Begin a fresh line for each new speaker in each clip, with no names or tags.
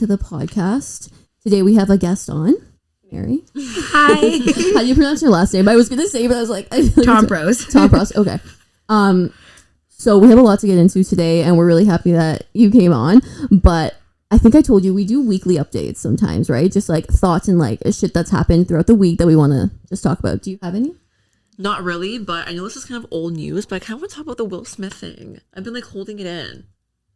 to the podcast. Today we have a guest on, Mary.
Hi.
How do you pronounce your last name? I was going to say, but I was like...
Tompros.
Tompros, okay. So we have a lot to get into today, and we're really happy that you came on. But I think I told you we do weekly updates sometimes, right? Just like thoughts and like shit that's happened throughout the week that we want to just talk about. Do you have any?
Not really, but I know this is kind of old news, but I kind of want to talk about the Will Smith thing. I've been like holding it in.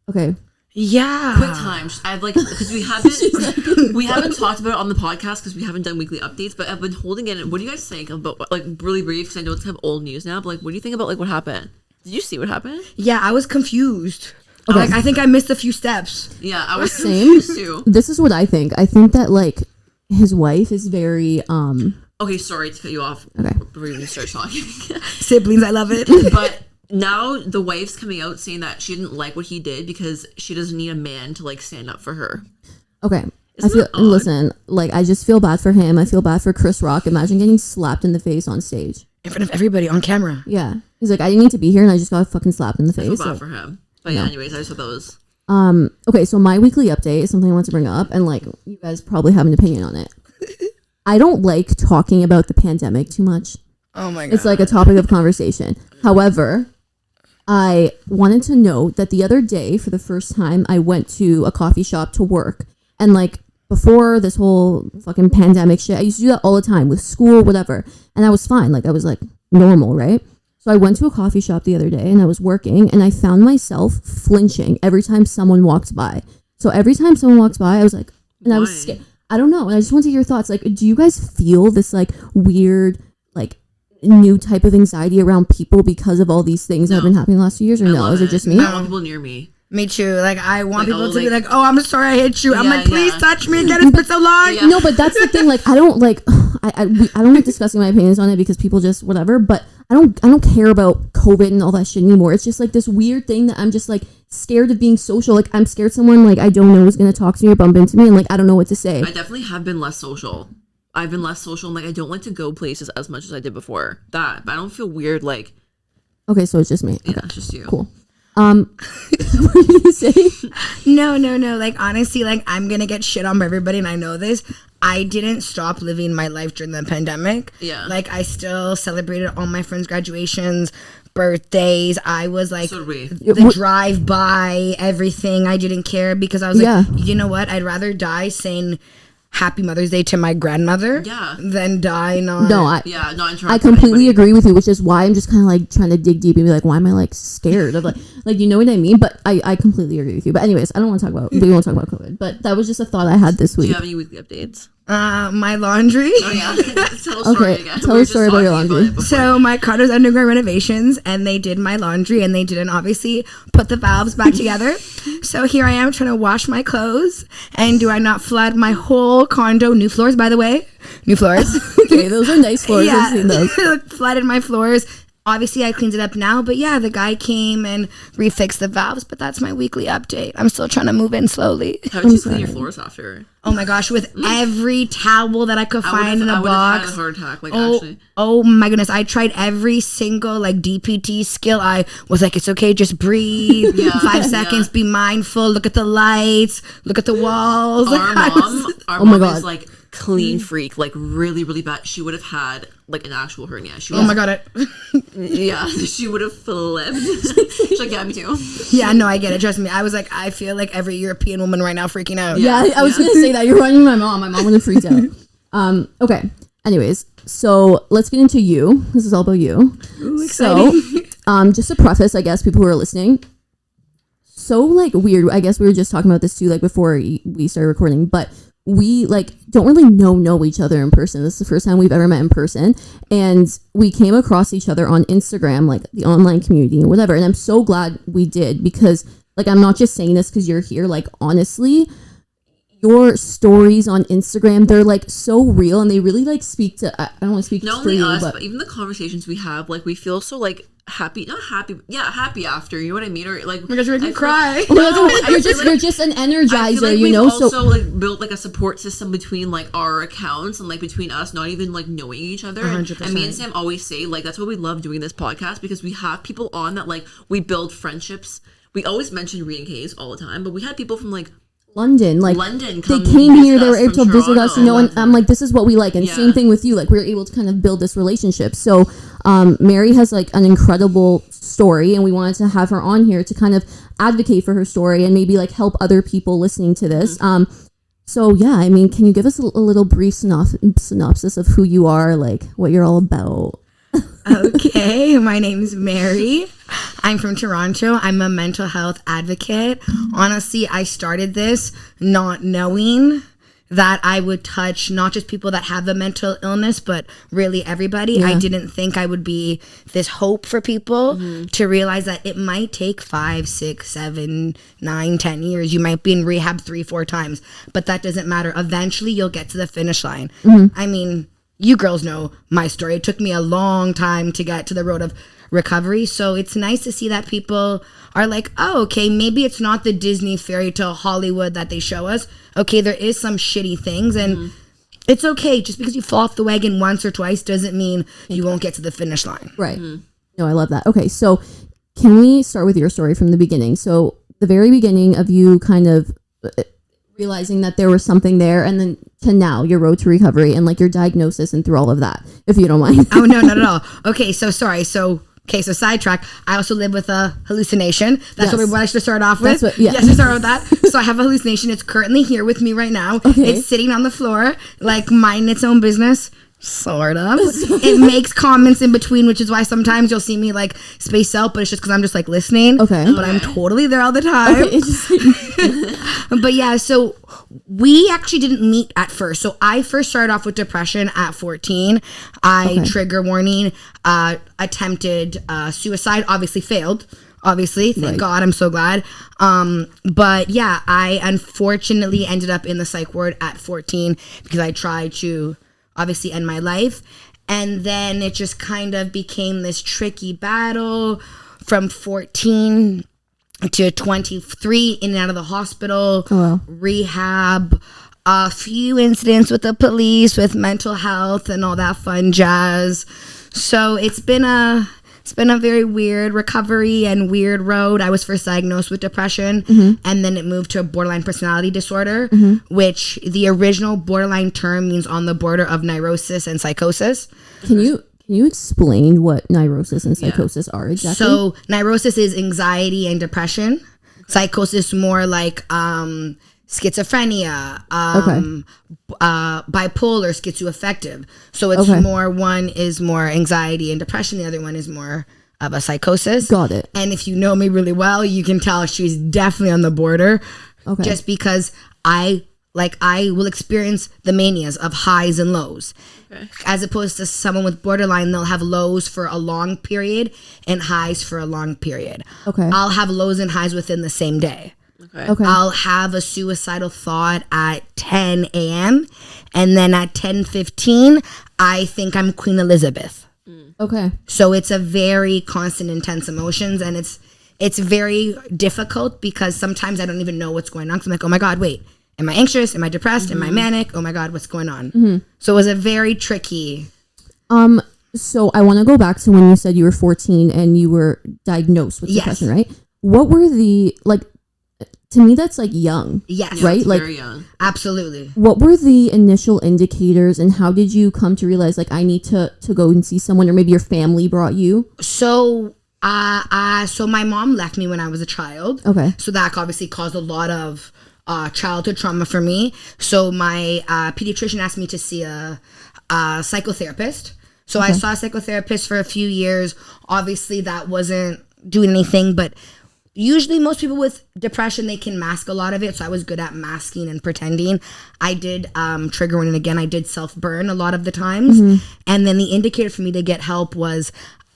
Okay.
Yeah.
Quick time. I've like, because we haven't talked about it on the podcast because we haven't done weekly updates, but I've been holding it in. What do you guys think about, like, really brief, because I know it's kind of old news now, but like, what do you think about like what happened? Did you see what happened?
Yeah, I was confused.
Okay.
Like, I think I missed a few steps.
Yeah, I was
Same.
confused too.
This is what I think. I think that like his wife is very
Okay, sorry to cut you off.
Okay.
Before you start talking.
Siblings, I love it.
But now the wife's coming out saying that she didn't like what he did because she doesn't need a man to like stand up for her.
Okay.
Isn't that odd?
Listen, like I just feel bad for him. I feel bad for Chris Rock. Imagine getting slapped in the face on stage.
In front of everybody on camera.
Yeah. He's like, I didn't need to be here and I just got fucking slapped in the
I
face.
feel bad for him. But yeah, anyways, I just thought that was...
Okay, so my weekly update is something I want to bring up, and like you guys probably have an opinion on it. I don't like talking about the pandemic too much.
Oh my god.
It's like a topic of conversation. However, I wanted to note that the other day, for the first time, I went to a coffee shop to work. And like before this whole fucking pandemic shit, I used to do that all the time with school, whatever. And I was fine. Like I was like normal, right? So I went to a coffee shop the other day and I was working and I found myself flinching every time someone walked by. So every time someone walked by, I was like, and I was scared. I don't know. And I just want to hear your thoughts. Like, do you guys feel this like weird, like new type of anxiety around people because of all these things that have been happening the last few years? Or no? Is it just me?
I want people near me.
Me too. Like, I want
Like,
people to
like-
be like, oh, I'm sorry I hit you. I'm
Yeah,
like, please
yeah.
touch me again. It's been so long.
Yeah.
No, but that's the thing. Like, I don't like, I don't like discussing my opinions on it because people just whatever. But I don't care about COVID and all that shit anymore. It's just like this weird thing that I'm just like scared of being social. Like, I'm scared someone like I don't know is gonna talk to me or bump into me, and like I don't know what to say.
I definitely have been less social. I've been less social, and like I don't like to go places as much as I did before. But I don't feel weird. Like,
Okay, so it's just me.
yeah,
Okay,
it's just you.
cool. What were you saying?
No. Like, honestly, like, I'm going to get shit on by everybody, and I know this. I didn't stop living my life during the pandemic.
Yeah.
Like, I still celebrated all my friends' graduations, birthdays. I was like,
So did we.
the drive-by, everything. I didn't care because I was like,
Yeah.
you know what? I'd rather die saying Happy Mother's Day to my grandmother than die not.
No, I
Yeah, not
I completely agree with you, which is why I'm just kind of like trying to dig deep and be like, why am I like scared of like you know what I mean? But I completely agree with you. But anyways, I don't want to talk about we won't talk about COVID. But that was just a thought I had this
Do
week.
you have any weekly updates?
My laundry.
Oh yeah. Tell a story
Okay,
again.
tell
We were
a story
just
about your
talking
laundry.
it before.
So my condo's undergoing renovations, and they did my laundry, and they didn't obviously put the valves back together. So here I am trying to wash my clothes, and do I not flood my whole condo? New floors, by the way, new floors.
Okay, those are nice floors. I've seen those.
Flooded my floors. Obviously, I cleaned it up now, but yeah, the guy came and refixed the valves. But that's my weekly update. I'm still trying to move in slowly.
How did you clean your floors after?
Oh my gosh, with every towel that I could find in a
I would
box.
have had a heart attack. Like
Oh,
actually.
oh my goodness. I tried every single like DPT skill. I was like, it's okay, just breathe.
Yeah,
5 seconds, be mindful, look at the lights, look at the walls.
Our mom
Oh my God.
is like clean freak, like really, really bad. She would have had like an actual hernia. She
Oh my god.
Yeah, she would have flipped. She's like, yeah, me too.
Yeah, no, I get it. Trust me. I was like, I feel like every European woman right now freaking out.
Yeah, I was gonna say that. You're running my mom. My mom would have freaked out. Okay. Anyways, so let's get into you. This is all about you.
Ooh, exciting.
So, just to preface, I guess people who are listening. So like weird. I guess we were just talking about this too, like before we started recording, but we like don't really know each other in person. This is the first time we've ever met in person, and we came across each other on Instagram, like the online community and whatever. And I'm so glad we did, because like I'm not just saying this because you're here. Like honestly, your stories on Instagram, they're like so real, and they really like speak to. I don't want to speak
Not
for
only
you,
us,
but
but even the conversations we have, like we feel so like happy, not happy, yeah, happy after, you know what I mean? Or like,
Oh my gosh, you're making me cry.
you're just an energizer,
I feel like
you
we've
know.
also
So
like built like a support system between like our accounts and like between us, not even like knowing each other. And
100%.
me and Sam always say like that's what we love doing this podcast, because we have people on that like we build friendships. We always mention reading K's all the time, but we had people from like
London, like
London,
they
come
came here,
visit
they were
us
able to
from
visit us,
Toronto.
you know, and I'm like, this is what we like. And
Yeah.
same thing with you, like we were able to kind of build this relationship. So Mary has like an incredible story, and we wanted to have her on here to kind of advocate for her story and maybe like help other people listening to this. So yeah, I mean, can you give us a little brief synopsis of who you are, like what you're all about?
Okay, my name is Mary. I'm from Toronto. I'm a mental health advocate. Honestly, I started this not knowing that I would touch not just people that have a mental illness, but really everybody.
Yeah.
I didn't think I would be this hope for people to realize that it might take 5, 6, 7, 9, 10 years. You might be in rehab 3, 4 times, but that doesn't matter. Eventually, you'll get to the finish line. I mean, you girls know my story. It took me a long time to get to the road of recovery. So it's nice to see that people are like, oh, okay, maybe it's not the Disney fairy tale Hollywood that they show us. Okay, there is some shitty things, and it's okay. Just because you fall off the wagon once or twice doesn't mean you won't get to the finish line.
Right. No, I love that. Okay, so can we start with your story from the beginning? So the very beginning of you kind of realizing that there was something there, and then to now your road to recovery and like your diagnosis and through all of that, if you don't mind.
Oh, no, not at all. Okay, so sorry. So sidetrack. I also live with a hallucination. That's
Yes.
what I should start off with.
That's what- yeah.
Yes, I start with that. So I have a hallucination. It's currently here with me right now.
Okay.
It's sitting on the floor, like minding its own business. Sort of. It makes comments in between, which is why sometimes you'll see me like space out, but it's just because I'm just like listening.
Okay.
But I'm totally there all the time.
Okay, interesting.
But yeah, so we actually didn't meet at first. So I first started off with depression at 14. Trigger warning, attempted suicide, obviously failed. Obviously, thank God, I'm so glad. But yeah, I unfortunately ended up in the psych ward at 14 because I tried to obviously end my life. And then it just kind of became this tricky battle from 14 to 23, in and out of the hospital, rehab, a few incidents with the police, with mental health and all that fun jazz. So it's been a very weird recovery and weird road. I was first diagnosed with depression, and then it moved to a borderline personality disorder, which the original borderline term means on the border of neurosis and psychosis.
Can you explain what neurosis and psychosis are exactly?
So neurosis is anxiety and depression. Psychosis more like schizophrenia, bipolar, schizoaffective. So it's more, one is more anxiety and depression, the other one is more of a psychosis.
Got it.
And if you know me really well, you can tell she's definitely on the border.
Okay.
Just because I will experience the manias of highs and lows. Okay. As opposed to someone with borderline, they'll have lows for a long period and highs for a long period.
Okay.
I'll have lows and highs within the same day.
Okay.
I'll have a suicidal thought at 10 a.m. and then at 10:15, I think I'm Queen Elizabeth.
Okay.
So it's a very constant, intense emotions, and it's very difficult because sometimes I don't even know what's going on. 'Cause I'm like, oh my God, wait, am I anxious? Am I depressed? Am I manic? Oh my God, what's going on? So it was a very tricky.
So I want to go back to when you said you were 14 and you were diagnosed with depression, right? What were the, like, to me that's like young.
Yes.
Yeah,
right?
it's
Like,
very young.
Absolutely.
what were the initial indicators and how did you come to realize like I need to go and see someone, or maybe your family brought you?
So so my mom left me when I was a child.
Okay.
So that obviously caused a lot of childhood trauma for me. So my pediatrician asked me to see a psychotherapist. So I saw a psychotherapist for a few years. Obviously that wasn't doing anything, but usually most people with depression, they can mask a lot of it. So I was good at masking and pretending. I did trigger warning again. I did self-burn a lot of the times. And then the indicator for me to get help was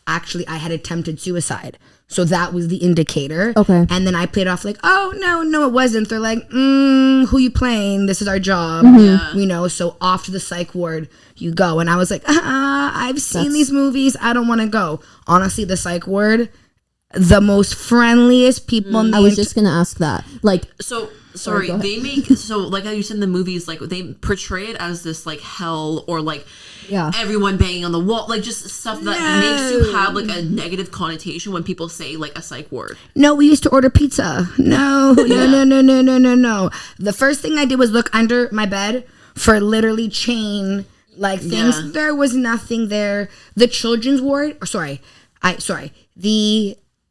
actually I had attempted suicide. So that was the indicator.
Okay.
And then I played off like, oh, no, it wasn't. They're like, who you playing? This is our job.
Yeah.
You know, so off to the psych ward you go. And I was like, I've seen these movies. I don't want to go. Honestly, the psych ward, the most friendliest people in the
I was just gonna ask that. Like,
So sorry,
go ahead.
they make so like how you said in the movies, like they portray it as this like hell or like
yeah,
everyone banging on the wall, like just stuff that makes you have like a negative connotation when people say like a psych ward.
No, we used to order pizza. No. The first thing I did was look under my bed for literally chain like things.
Yeah.
There was nothing there. The children's ward,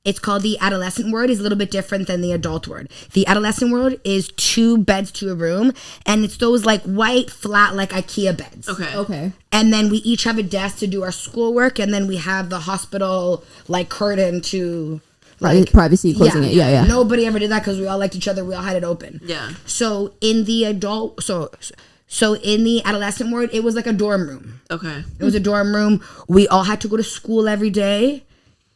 it's called the adolescent ward, is a little bit different than the adult ward. The adolescent ward is 2 beds to a room, and it's those like white, flat, like IKEA beds.
okay,
And then we each have a desk to do our schoolwork, and then we have the hospital like curtain to like
privacy closing it. Yeah.
Nobody ever did that because we all liked each other. We all had it open.
Yeah.
So in the adult, so in the adolescent ward, it was like a dorm room.
Okay.
It was a dorm room. We all had to go to school every day.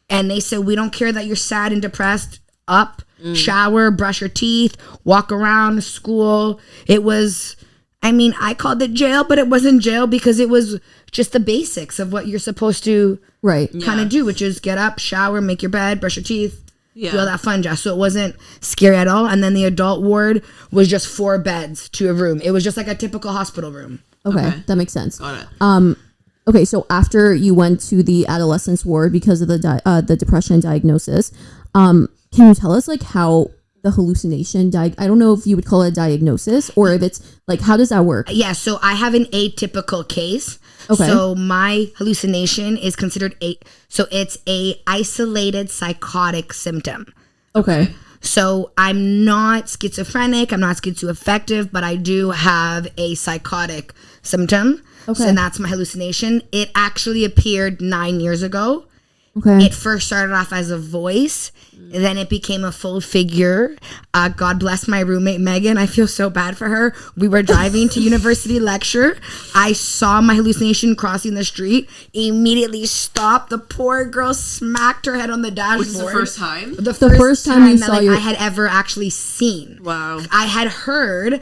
And they said, we don't care that you're sad and depressed. Up, shower, brush your teeth, walk around school. It was, I mean, I called it jail, but it wasn't jail because it was just the basics of what you're supposed to kind of do, which is get up, shower, make your bed, brush your teeth, do all that fun jazz. So it wasn't scary at all. And then the adult ward was just 4 beds to a room. It was just like a typical hospital room.
Okay, that makes sense.
Got it.
Okay, so after you went to the adolescence ward because of the depression diagnosis, can you tell us like how the hallucination I don't know if you would call it a diagnosis or if it's like, how does that work?
Yeah, so I have an atypical case.
Okay.
So my hallucination is considered it's a isolated psychotic symptom.
Okay.
So I'm not schizophrenic, I'm not schizoaffective, but I do have a psychotic symptom.
Okay.
So that's my hallucination. It actually appeared 9 years ago.
Okay.
It first started off as a voice, and then it became a full figure. God bless my roommate, Megan. I feel so bad for her. We were driving to university lecture. I saw my hallucination crossing the street, immediately stopped. The poor girl smacked her head on the dashboard.
Which is the first time?
The
first time you saw
I had ever actually seen.
Wow.
I had heard,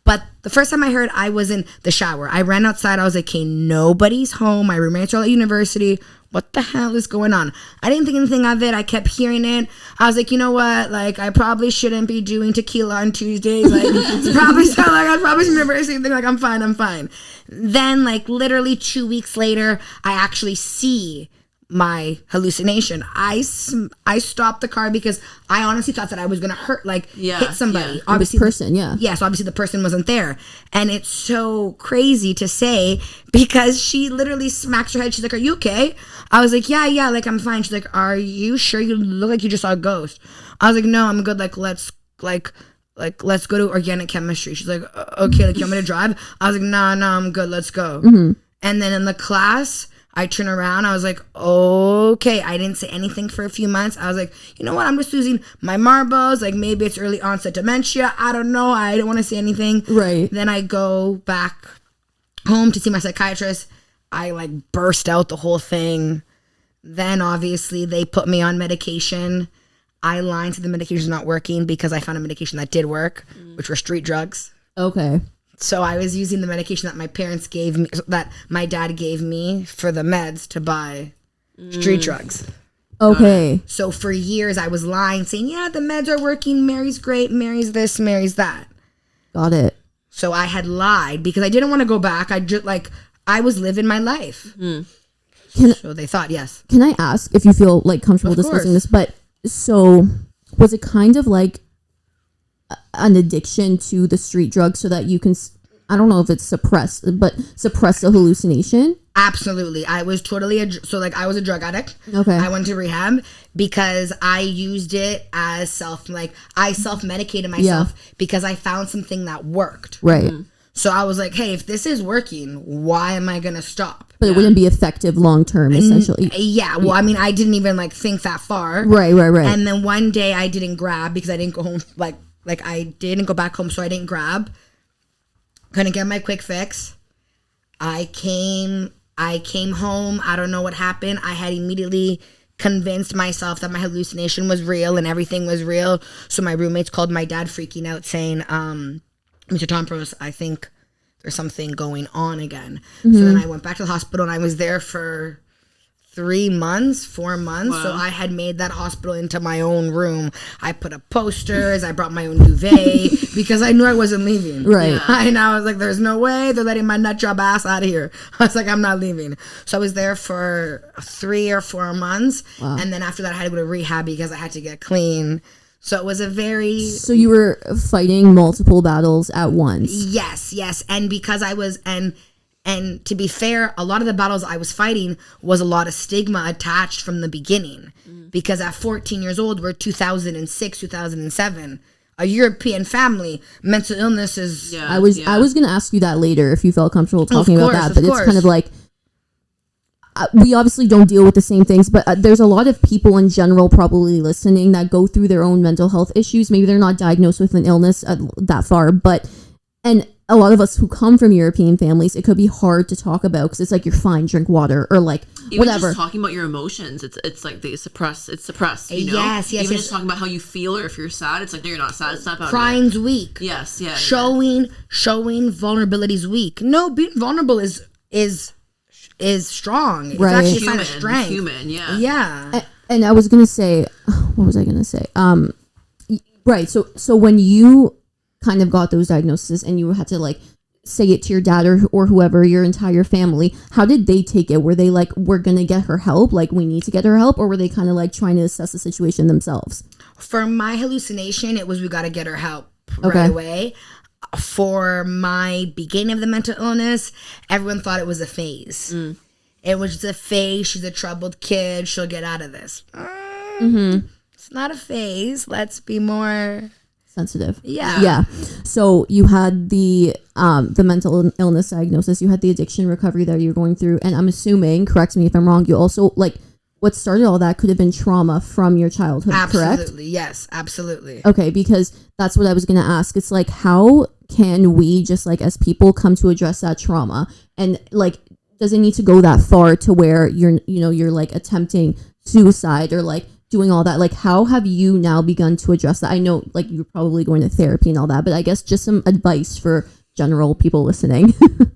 but the first time I heard, I was in the shower. I ran outside. I was like, okay, nobody's home. My roommates are at university. What the hell is going on? I didn't think anything of it. I kept hearing it. I was like, you know what? Like, I probably shouldn't be doing tequila on Tuesdays. Like, it's probably so, like, I probably shouldn't be anything. Like, I'm fine. Then, like, literally 2 weeks later, I actually see my hallucination. I stopped the car because I honestly thought that I was gonna hit somebody.
Yeah.
Obviously,
person, yeah.
Yeah, so obviously the person wasn't there. And it's so crazy to say because she literally smacks her head. She's like, are you okay? I was like, yeah, like I'm fine. She's like, are you sure? You look like you just saw a ghost. I was like, no, I'm good. Like, let's go to organic chemistry. She's like, okay, like you want me to drive? I was like, no, I'm good. Let's go.
Mm-hmm.
And then in the class, I turn around. I was like, okay. I didn't say anything for a few months. I was like, you know what? I'm just losing my marbles. Like maybe it's early onset dementia. I don't know. I don't want to say anything.
Right.
Then I go back home to see my psychiatrist. I like burst out the whole thing. Then obviously they put me on medication. I lied to the medication's not working because I found a medication that did work, which were street drugs.
Okay.
So I was using the medication that my parents gave me, that my dad gave me for the meds to buy street drugs.
Okay.
So for years I was lying, saying, yeah, the meds are working. Mary's great. Mary's this, Mary's that.
Got it.
So I had lied because I didn't want to go back. I was living my life. So they thought, yes.
Can I ask if you feel like comfortable discussing this? But so was it kind of like an addiction to the street drug so that you can, I don't know if it's suppress the hallucination?
Absolutely. I was totally I was a drug addict.
Okay.
I went to rehab because I used it as I self-medicated myself because I found something that worked.
Right.
So I was like, hey, if this is working, why am I going to stop?
But it wouldn't be effective long term, essentially.
Yeah. Well, I mean, I didn't even think that far.
Right.
And then one day I didn't grab because I didn't go home. Like I didn't go back home, so I didn't grab. Couldn't get my quick fix. I came home. I don't know what happened. I had immediately convinced myself that my hallucination was real and everything was real. So my roommates called my dad freaking out saying, Mr. Tompros, I think there's something going on again. So then I went back to the hospital and I was there for 4 months.
Wow.
So I had made that hospital into my own room. I put up posters. I brought my own duvet because I knew I wasn't leaving.
Right.
Yeah.
And I was like, there's no way they're letting my nut job ass out of here. I was like, I'm not leaving. So I was there for 3 or 4 months.
Wow.
And then after that, I had to go to rehab because I had to get clean. So it was a very...
So you were fighting multiple battles at once.
Yes. And because I was... And to be fair, a lot of the battles I was fighting was a lot of stigma attached from the beginning. Because at 14 years old, we're 2006, 2007. A European family, mental illness is...
Yeah.
I was going to ask you that later if you felt comfortable talking about that. But it's kind of like, we obviously don't deal with the same things, but there's a lot of people in general probably listening that go through their own mental health issues. Maybe they're not diagnosed with an illness that far, and a lot of us who come from European families, it could be hard to talk about because it's like, you're fine, drink water, or like
even
whatever.
Just talking about your emotions, it's like it's suppressed. You know?
Yes.
Even just talking about how you feel, or if you're sad, it's like, no, you're not sad. It's not about
Crying's weak.
Yes. Yeah.
Showing vulnerability's weak. No, being vulnerable is strong. It's
Right.
actually a sign of strength.
Human. Yeah.
Yeah.
And I was gonna say, what was I gonna say? Right. So when you kind of got those diagnoses and you had to like say it to your dad or whoever, your entire family, how did they take it? Were they like, we're gonna get her help, like we need to get her help, or were they kind of like trying to assess the situation themselves?
For my hallucination, it was we got to get her help
Okay.
right away. For my beginning of the mental illness, everyone thought it was a phase. It was just a phase. She's a troubled kid. She'll get out of this. It's not a phase. Let's be more
Sensitive.
Yeah.
So you had the mental illness diagnosis, you had the addiction recovery that you were going through, and I'm assuming, correct me if I'm wrong, you also, like, what started all that could have been trauma from your childhood, correct?
Absolutely. Yes, absolutely.
Okay, because that's what I was going to ask. It's like, how can we just like as people come to address that trauma? And like, does it need to go that far to where you're like attempting suicide or like doing all that? Like, how have you now begun to address that? I know like you're probably going to therapy and all that, but I guess just some advice for general people listening.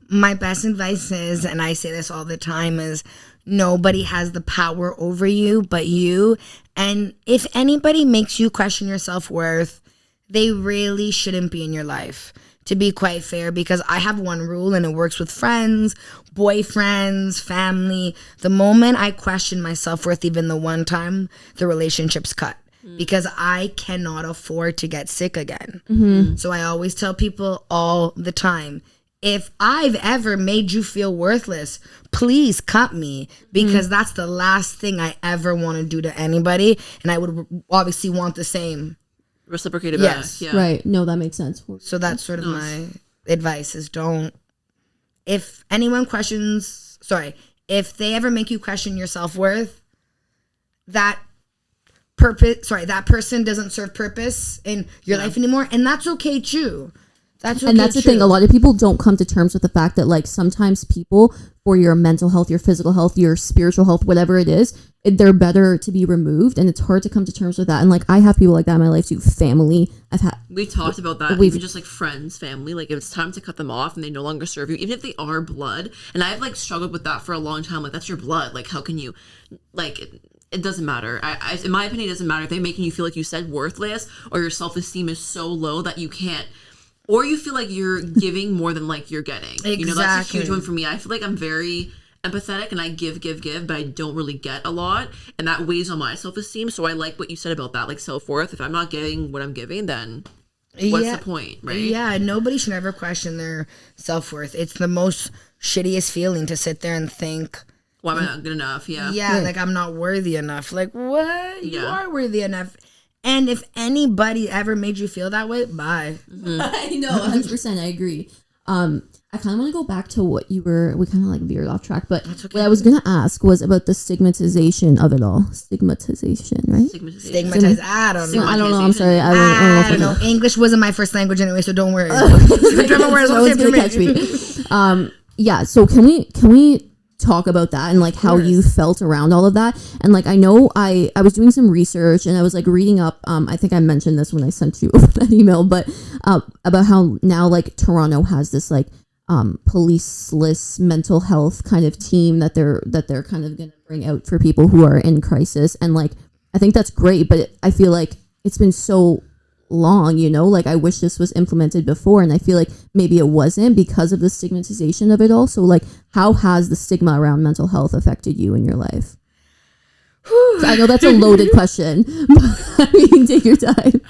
My best advice is, and I say this all the time, is nobody has the power over you but you. And if anybody makes you question your self-worth, they really shouldn't be in your life, to be quite fair, because I have one rule and it works with friends, boyfriends, family. The moment I question my self-worth even the one time, the relationship's cut. Because I cannot afford to get sick again. So I always tell people all the time, if I've ever made you feel worthless, please cut me, because that's the last thing I ever want to do to anybody. And I would obviously want the same.
Reciprocated
Yes.
back. Yeah.
Right. No, that makes sense.
So that's sort of my advice is don't, if anyone questions, if they ever make you question your self-worth, that person doesn't serve purpose in your life anymore. And that's okay too. That's the
thing. A lot of people don't come to terms with the fact that like sometimes people, for your mental health, your physical health, your spiritual health, whatever it is, they're better to be removed, and it's hard to come to terms with that. And like I have people like that in my life too. Family,
We talked about that. Even just like friends, family. Like if it's time to cut them off and they no longer serve you, even if they are blood. And I've like struggled with that for a long time. Like that's your blood. Like how can you, like. It doesn't matter. I in my opinion, it doesn't matter if they're making you feel like you said worthless, or your self-esteem is so low that you can't, or you feel like you're giving more than like you're getting.
Exactly.
You know, that's a huge one for me. I feel like I'm very empathetic and I give, but I don't really get a lot, and that weighs on my self-esteem. So I like what you said about that, like self-worth. If I'm not getting what I'm giving, then what's the point, right?
Yeah, nobody should ever question their self-worth. It's the most shittiest feeling to sit there and think,
why am I not good enough?
Yeah, like I'm not worthy enough. Like, what? You
Yeah.
are worthy enough. And if anybody ever made you feel that way, bye.
I know, 100%. I agree. I kind of want to go back to what we kind of like veered off track, but what I was going to ask was about the stigmatization of it all. Stigmatization, right?
Stigmatized. I don't know.
I don't know. I'm sorry.
I don't know. English wasn't my first language anyway, so don't worry. German words
No one's going to catch me. Yeah, so can we talk about that and like how you felt around all of that? And like I know I was doing some research and I was like reading up, I think I mentioned this when I sent you that email, but about how now like Toronto has this like policeless mental health kind of team that they're kind of going to bring out for people who are in crisis. And like, I think that's great, but I feel like it's been so long, you know, like I wish this was implemented before, and I feel like maybe it wasn't because of the stigmatization of it all. So like, how has the stigma around mental health affected you in your life? So I know that's a loaded question, but you can take your time.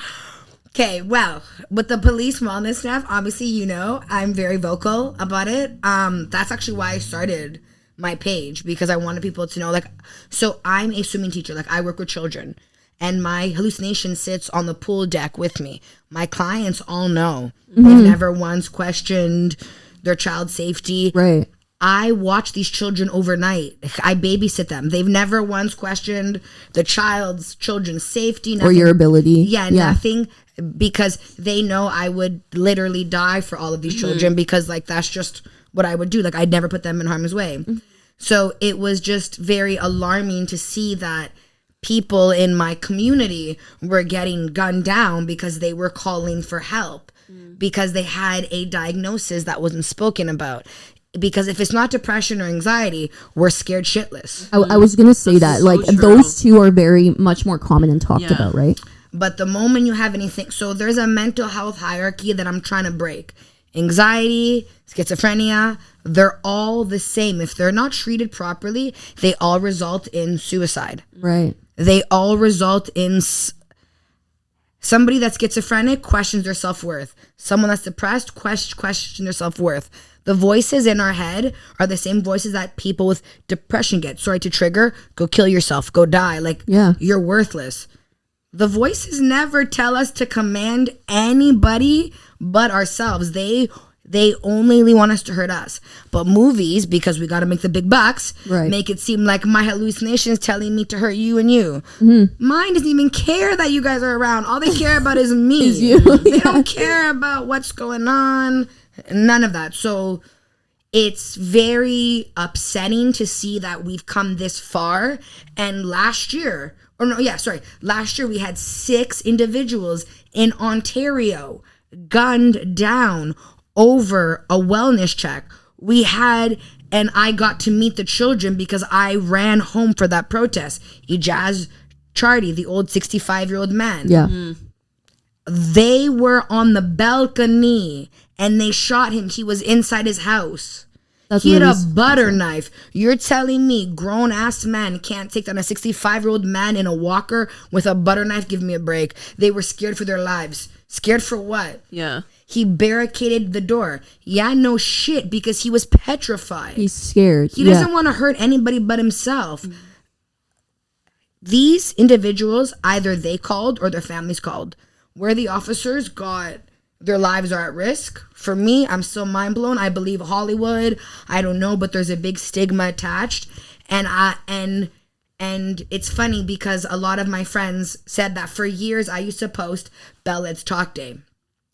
Okay, well, with the police wellness staff, obviously, you know, I'm very vocal about it. That's actually why I started my page, because I wanted people to know, like, so I'm a swimming teacher, like I work with children, and my hallucination sits on the pool deck with me. My clients all know. They've never once questioned their child's safety.
Right.
I watch these children overnight. I babysit them. They've never once questioned the children's safety. Nothing.
Or your ability.
Yeah, nothing, because they know I would literally die for all of these children, because like that's just what I would do. Like I'd never put them in harm's way. So it was just very alarming to see that people in my community were getting gunned down because they were calling for help, because they had a diagnosis that wasn't spoken about. Because if it's not depression or anxiety, we're scared shitless.
I was going to say that.
So
like,
true.
those two are very much more common and talked about, right?
But the moment you have anything, so there's a mental health hierarchy that I'm trying to break. Anxiety, schizophrenia, they're all the same. If they're not treated properly, they all result in suicide.
Right.
They all result in somebody that's schizophrenic questions their self-worth. Someone that's depressed question their self-worth. The voices in our head are the same voices that people with depression get. Sorry to trigger, go kill yourself, go die. Like, you're worthless. The voices never tell us to command anybody but ourselves. They only want us to hurt us. But movies, because we got to make the big bucks, make it seem like my hallucination is telling me to hurt you and you. Mine doesn't even care that you guys are around. All they care about is me.
Is you.
They don't care about what's going on. None of that. So it's very upsetting to see that we've come this far. And last year we had 6 individuals in Ontario gunned down over a wellness check. And I got to meet the children because I ran home for that protest. Ijaz Chardy, the old 65-year-old man.
Yeah.
They were on the balcony and they shot him. He was inside his house. He had a butter knife. You're telling me grown-ass man can't take down a 65-year-old man in a walker with a butter knife? Give me a break. They were scared for their lives. Scared for what?
Yeah.
He barricaded the door. Yeah, no shit, because he was petrified.
He's scared.
He doesn't want to hurt anybody but himself. These individuals, either they called or their families called. Where the officers got their lives are at risk. For me, I'm still mind blown. I believe Hollywood. I don't know, but there's a big stigma attached. And it's funny because a lot of my friends said that for years I used to post Belled's Talk Day.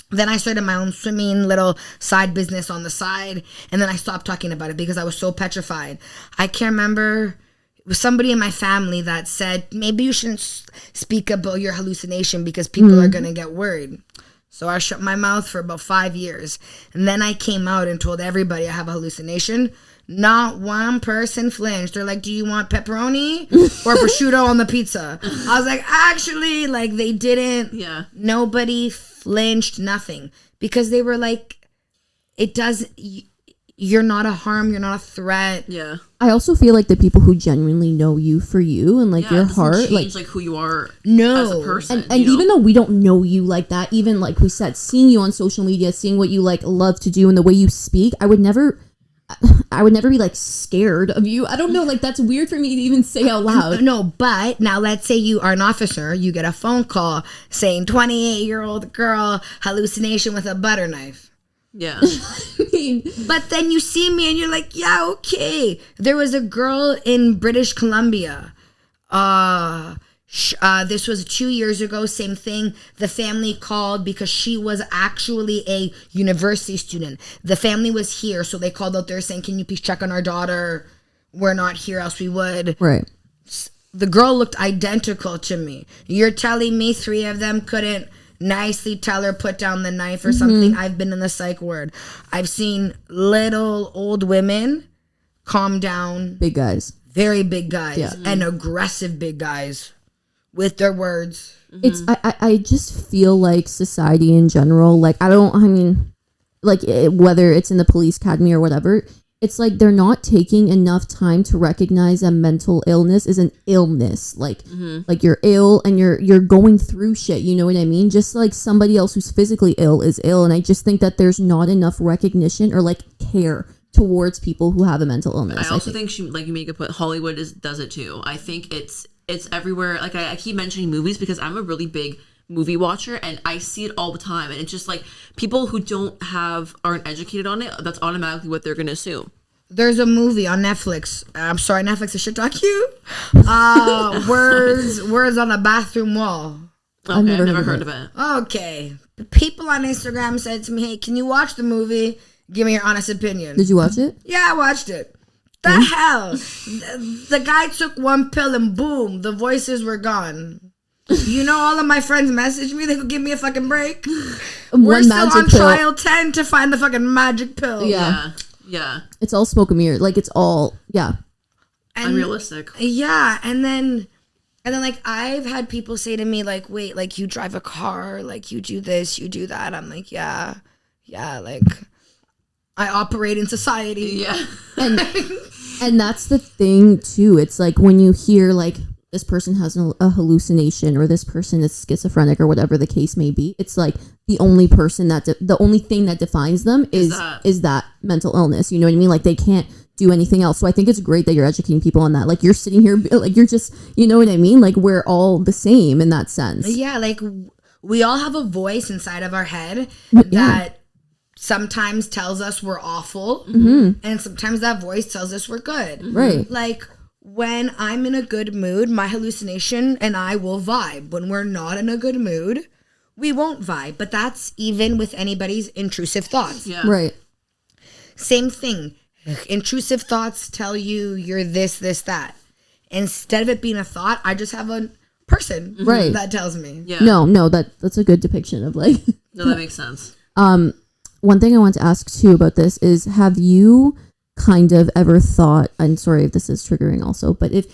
Then I started my own swimming little side business on the side. And then I stopped talking about it because I was so petrified. I can't remember. It was somebody in my family that said, maybe you shouldn't speak about your hallucination because people are going to get worried. So I shut my mouth for about 5 years. And then I came out and told everybody I have a hallucination. Not one person flinched. They're like, do you want pepperoni or prosciutto on the pizza? I was like, actually, like they didn't.
Yeah.
Nobody flinched, nothing. Because they were like, you're not a harm, you're not a threat.
Yeah.
I also feel like the people who genuinely know you for you and like your heart,
change, like who you are
as
a person.
And even though we don't know you like that, even like we said, seeing you on social media, seeing what you like love to do and the way you speak, I would never be like scared of you. I don't know, like that's weird for me to even say out loud.
No, but now let's say you are an officer, you get a phone call saying 28-year-old girl hallucination with a butter knife.
Yeah.
But then you see me and you're like, yeah, okay. There was a girl in British Columbia. This was 2 years ago, same thing. The family called because she was actually a university student. The family was here, so they called out there saying, can you please check on our daughter? We're not here, else we would.
Right.
The girl looked identical to me. You're telling me 3 of them couldn't nicely tell her put down the knife or something. I've been in the psych ward. I've seen little old women calm down
Big guys.
very big guys
Yeah.
and aggressive big guys with their words.
It's I just feel like society in general, like whether it's in the police academy or whatever, it's like they're not taking enough time to recognize that mental illness is an illness. Like you're ill and you're going through shit, you know what I mean? Just like somebody else who's physically ill is ill, and I just think that there's not enough recognition or like care towards people who have a mental illness.
I also think she, like you make a point, Hollywood does it too. I think it's everywhere. Like I keep mentioning movies because I'm a really big movie watcher and I see it all the time, and it's just like people who aren't educated on it, that's automatically what they're gonna assume.
There's a movie on Netflix. I'm sorry, Netflix is shit talk you. Words on a bathroom wall.
Okay, I've never heard of it.
Okay. People on Instagram said to me, hey, can you watch the movie? Give me your honest opinion.
Did you watch it?
Yeah, I watched it. The hell? The guy took one pill and boom, the voices were gone. You know, all of my friends messaged me. They could give me a fucking break. We're still on trial 10 to find the fucking magic pill.
Yeah.
Yeah.
It's all smoke and mirror. Like it's all, yeah.
And,
unrealistic.
Yeah. And then like I've had people say to me like, wait, like you drive a car, like you do this, you do that. I'm like, yeah, like I operate in society.
Yeah.
And that's the thing too. It's like when you hear like this person has a hallucination or this person is schizophrenic or whatever the case may be, it's like the only person the only thing that defines them is that mental illness. You know what I mean? Like they can't do anything else. So I think it's great that you're educating people on that. Like you're sitting here, like you're just, you know what I mean? Like we're all the same in that sense.
Yeah, like we all have a voice inside of our head that sometimes tells us we're awful, and sometimes that voice tells us we're good.
Right.
Like when I'm in a good mood, my hallucination and I will vibe. When we're not in a good mood, we won't vibe. But that's even with anybody's intrusive thoughts.
Yeah.
Right.
Same thing. Intrusive thoughts tell you you're this, that. Instead of it being a thought, I just have a person that tells me.
Yeah.
No, that's a good depiction of like.
No, that makes sense.
One thing I want to ask too about this is, have you kind of ever thought, I'm sorry if this is triggering also, but if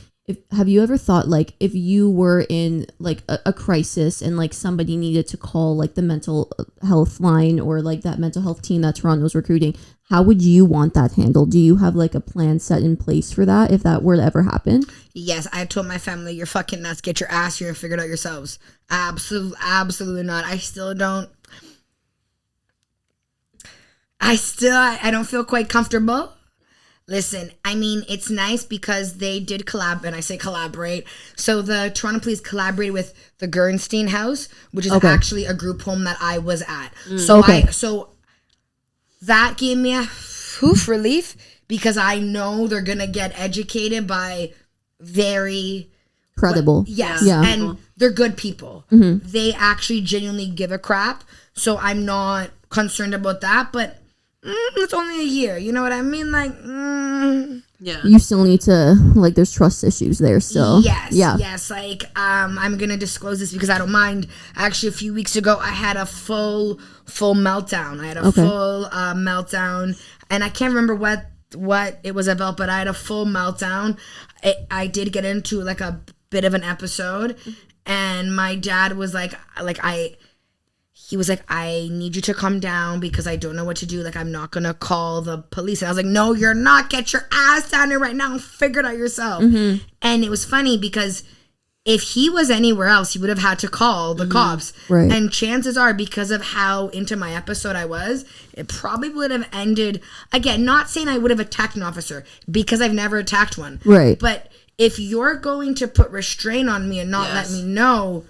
have you ever thought like if you were in like a crisis and like somebody needed to call like the mental health line or like that mental health team that Toronto's recruiting, how would you want that handled? Do you have like a plan set in place for that if that were to ever happen?
Yes, I told my family, you're fucking nuts, get your ass here and figure it out yourselves. Absolutely not. I still don't. I don't feel quite comfortable. Listen, I mean, it's nice because they did and I say collaborate. So the Toronto Police collaborated with the Gernstein House, which is actually a group home that I was at. So that gave me a relief because I know they're going to get educated by very
credible.
Yes.
Yeah.
And they're good people. They actually genuinely give a crap. So I'm not concerned about that, but it's only a year. You know what I mean? Like,
yeah.
You still need to, like, there's trust issues there still.
Yes.
Yeah.
Yes. Like, I'm going to disclose this because I don't mind. Actually, a few weeks ago, I had a full meltdown. I had a full meltdown. And I can't remember what it was about, but I had a full meltdown. I did get into, like, a bit of an episode. And my dad was he was like, I need you to calm down because I don't know what to do. Like, I'm not going to call the police. And I was like, no, you're not. Get your ass down here right now and figure it out yourself. And it was funny because if he was anywhere else, he would have had to call the cops.
Right.
And chances are, because of how into my episode I was, it probably would have ended, again, not saying I would have attacked an officer because I've never attacked one.
Right.
But if you're going to put restraint on me and not let me know,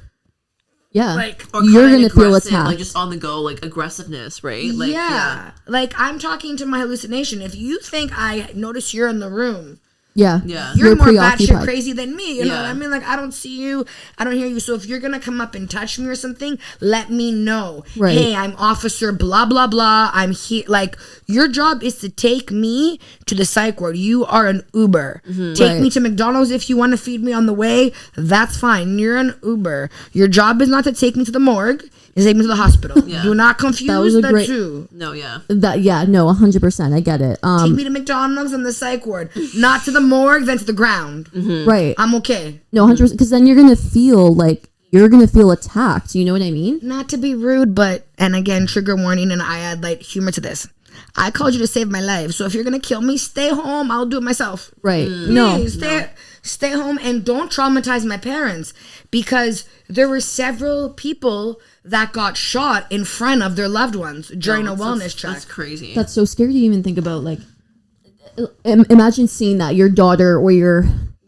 yeah,
like,
or
you're gonna feel attacked,
like just on the go, like aggressiveness, right? Like,
yeah, like I'm talking to my hallucination. If you think I notice you're in the room,
yeah,
you're more batshit crazy than me. You know what I mean? Like I don't see you, I don't hear you. So if you're gonna come up and touch me or something, let me know.
Right.
Hey, I'm officer blah blah blah. I'm here. Like your job is to take me to the psych ward. You are an Uber. Take me to McDonald's if you want to feed me on the way. That's fine. You're an Uber. Your job is not to take me to the morgue is take me to the hospital.
Yeah.
Do not
That was
confuse
a
the
great-
two.
No, yeah.
That, yeah, no, 100%. I get it.
Take me to McDonald's and the psych ward, not to the morgue, then to the ground.
Right.
I'm okay.
No, 100%. Because then you're going to feel like you're going to feel attacked. You know what I mean?
Not to be rude, but, and again, trigger warning, and I add light humor to this. I called you to save my life, so if you're gonna kill me, stay home. I'll do it myself.
Right.
No, stay home and don't traumatize my parents, because there were several people that got shot in front of their loved ones during a wellness check.
That's crazy.
That's so scary to even think about. Like, imagine seeing that your daughter or your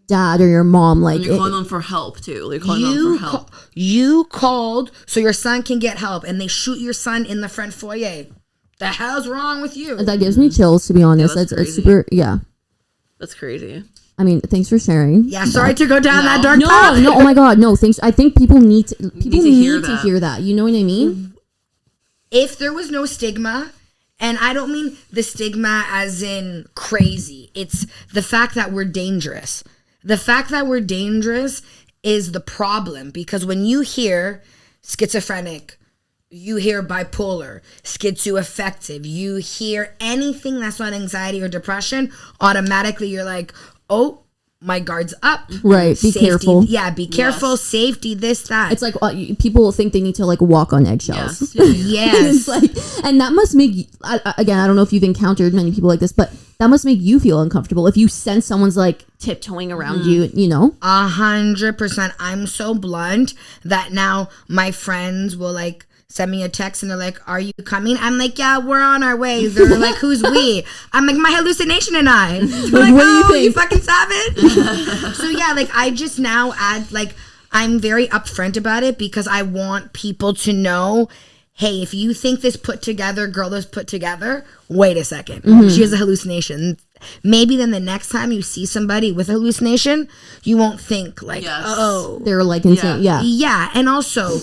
dad or your mom, like,
and you're calling them for help too. You're calling them for help.
You called so your son can get help, and they shoot your son in the front foyer. The hell's wrong with you?
that gives me chills, to be honest.
that's
It's
crazy.
super, yeah.
That's crazy.
I mean, thanks for sharing.
Yeah, sorry to go down that dark
No,
path.
no, oh my God, no, thanks. I think people need to
hear
hear that. You know what I mean?
If there was no stigma, and I don't mean the stigma as in crazy, it's the fact that we're dangerous. The fact that we're dangerous is the problem, because when you hear schizophrenic, you hear bipolar, schizoaffective, you hear anything that's not anxiety or depression, automatically you're like, oh, my guard's up.
Right, be
Safety,
careful.
Yeah, be careful,
Yes.
safety, this, that.
It's like people think they need to like walk on eggshells.
Yes. Yeah, yeah.
It's
yes.
like, and that must make, again, I don't know if you've encountered many people like this, but that must make you feel uncomfortable if you sense someone's like tiptoeing around you, you know?
100%. I'm so blunt that now my friends will like send me a text and they're like, are you coming? I'm like, yeah, we're on our way. They're like, who's we? I'm like, my hallucination and I. They're like,
what do you
oh, you
think?
fucking savage. So yeah, like I just now add, like, I'm very upfront about it because I want people to know, hey, if you think this put together girl is put together, wait a second. She has a hallucination. Maybe then the next time you see somebody with a hallucination, you won't think like,
Yes.
oh.
They're like insane. Yeah.
Yeah, and also,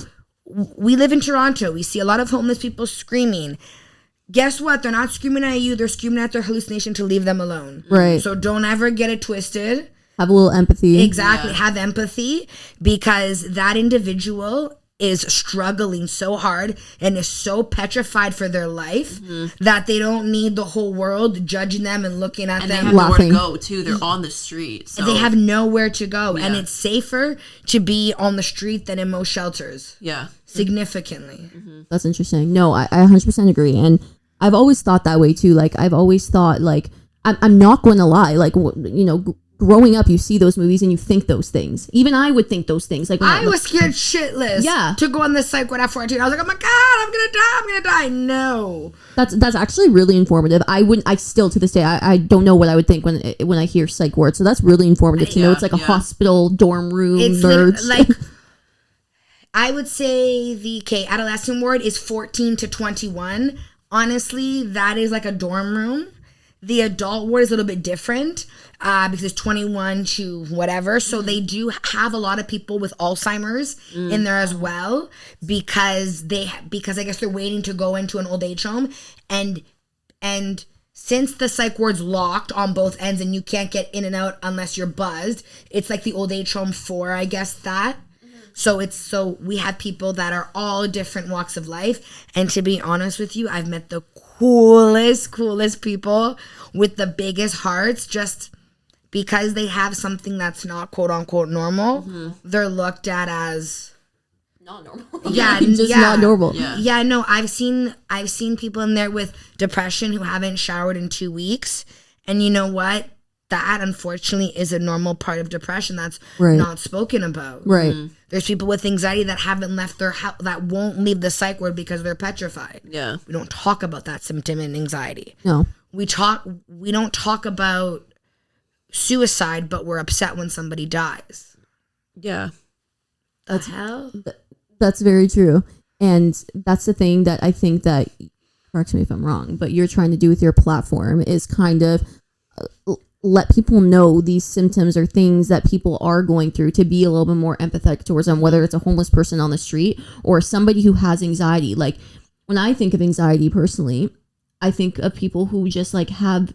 we live in Toronto. We see a lot of homeless people screaming. Guess what? They're not screaming at you. They're screaming at their hallucination to leave them alone.
Right.
So don't ever get it twisted.
Have a little empathy.
Exactly. Have empathy, because that individual is struggling so hard and is so petrified for their life that they don't need the whole world judging them and looking at
And they
them.
have nowhere
laughing.
to go too. They're on the street. So.
They have nowhere to go. And
Yeah.
it's safer to be on the street than in most shelters.
Yeah.
Significantly.
That's interesting. No, I 100% agree. And I've always thought that way too. Like, I've always thought, like, I'm not going to lie. Like, you know, growing up, you see those movies and you think those things. Even I would think those things. Like, when
I was scared shitless
Yeah.
to go on the psych ward at 14. I was like, oh my God, I'm going to die. No.
that's actually really informative. I still to this day, I don't know what I would think when I hear psych ward. So that's really informative to know.
Yeah,
It's like a
yeah.
hospital dorm room.
It's
nerds.
like, I would say the adolescent ward is 14 to 21. Honestly, that is like a dorm room. The adult ward is a little bit different because it's 21 to whatever. So they do have a lot of people with Alzheimer's in there as well, because I guess they're waiting to go into an old age home, and since the psych ward's locked on both ends and you can't get in and out unless you're buzzed, it's like the old age home for, I guess, that. So we have people that are all different walks of life. And to be honest with you, I've met the coolest people with the biggest hearts, just because they have something that's not quote unquote normal. They're looked at as
Not normal.
Just not normal.
Yeah.
yeah, no, I've seen people in there with depression who haven't showered in 2 weeks. And you know what? That unfortunately is a normal part of depression that's
Right.
not spoken about.
Right.
There's people with anxiety that haven't left their house, that won't leave the psych ward because they're petrified.
Yeah.
We don't talk about that symptom in anxiety.
No.
We don't talk about suicide, but we're upset when somebody dies.
Yeah.
That's hell.
That's very true. And that's the thing that I think that, correct me if I'm wrong, but you're trying to do with your platform is kind of let people know these symptoms or things that people are going through, to be a little bit more empathetic towards them, whether it's a homeless person on the street or somebody who has anxiety. Like, when I think of anxiety personally, I think of people who just like have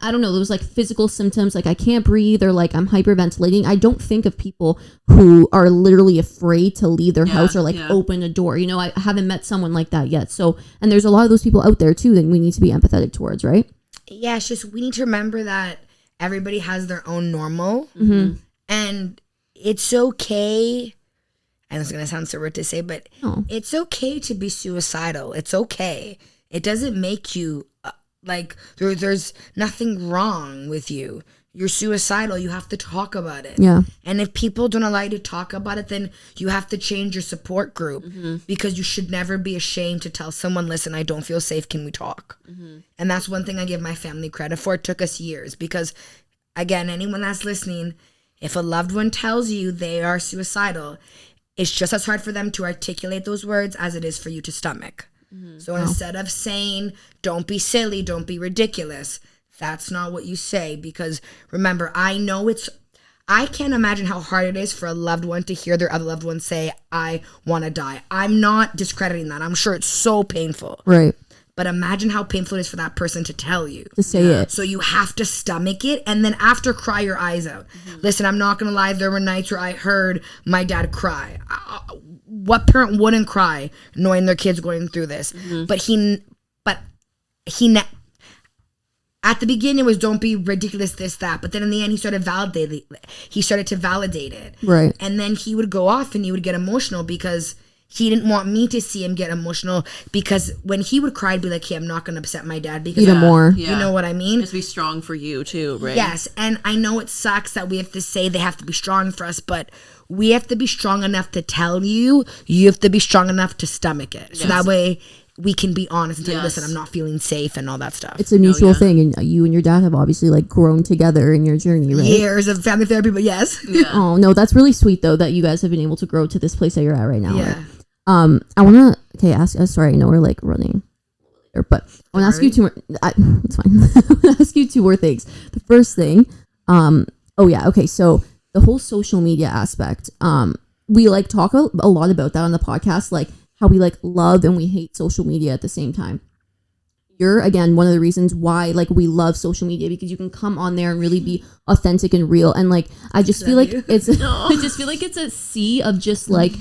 I don't know, those like physical symptoms, like I can't breathe or like I'm hyperventilating, I don't think of people who are literally afraid to leave their house or like open a door. You know, I haven't met someone like that yet. So, and there's a lot of those people out there too that we need to be empathetic towards, right?
Yeah, it's just we need to remember that everybody has their own normal. And it's okay. And it's going to sound so weird to say, but it's okay to be suicidal. It's okay. It doesn't make you like there's nothing wrong with you. You're suicidal. You have to talk about it.
Yeah.
And if people don't allow you to talk about it, then you have to change your support group because you should never be ashamed to tell someone, listen, I don't feel safe. Can we talk? And that's one thing I give my family credit for. It took us years because, again, anyone that's listening, if a loved one tells you they are suicidal, it's just as hard for them to articulate those words as it is for you to stomach. So instead of saying, don't be silly, don't be ridiculous, that's not what you say. Because remember, I can't imagine how hard it is for a loved one to hear their other loved one say, I want to die. I'm not discrediting that. I'm sure it's so painful.
Right.
But imagine how painful it is for that person to tell you.
To say it.
So you have to stomach it and then after cry your eyes out. Listen, I'm not going to lie. There were nights where I heard my dad cry. What parent wouldn't cry knowing their kid's going through this? But he at the beginning it was don't be ridiculous, this, that. But then in the end he started to validate it.
Right.
And then he would go off and he would get emotional because he didn't want me to see him get emotional, because when he would cry, I'd be like, hey, I'm not going to upset my dad because
even more.
You know what I mean?
Just be strong for you too, right?
Yes. And I know it sucks that we have to say they have to be strong for us, but we have to be strong enough to tell you. You have to be strong enough to stomach it. So that way we can be honest and tell you, listen, I'm not feeling safe and all that stuff.
It's a mutual thing, and you and your dad have obviously like grown together in your journey, right?
Years of family therapy, but yes.
Oh no, that's really sweet though that you guys have been able to grow to this place that you're at right now.
Yeah.
Right? I want to ask. Sorry, I know we're like running, but I want to ask you two more. It's fine. I want to ask you two more things. The first thing, okay. So the whole social media aspect. We like talk a lot about that on the podcast, like how we like love and we hate social media at the same time. You're again one of the reasons why like we love social media, because you can come on there and really be authentic and real, and like I just feel like it's I just feel like it's a sea of just like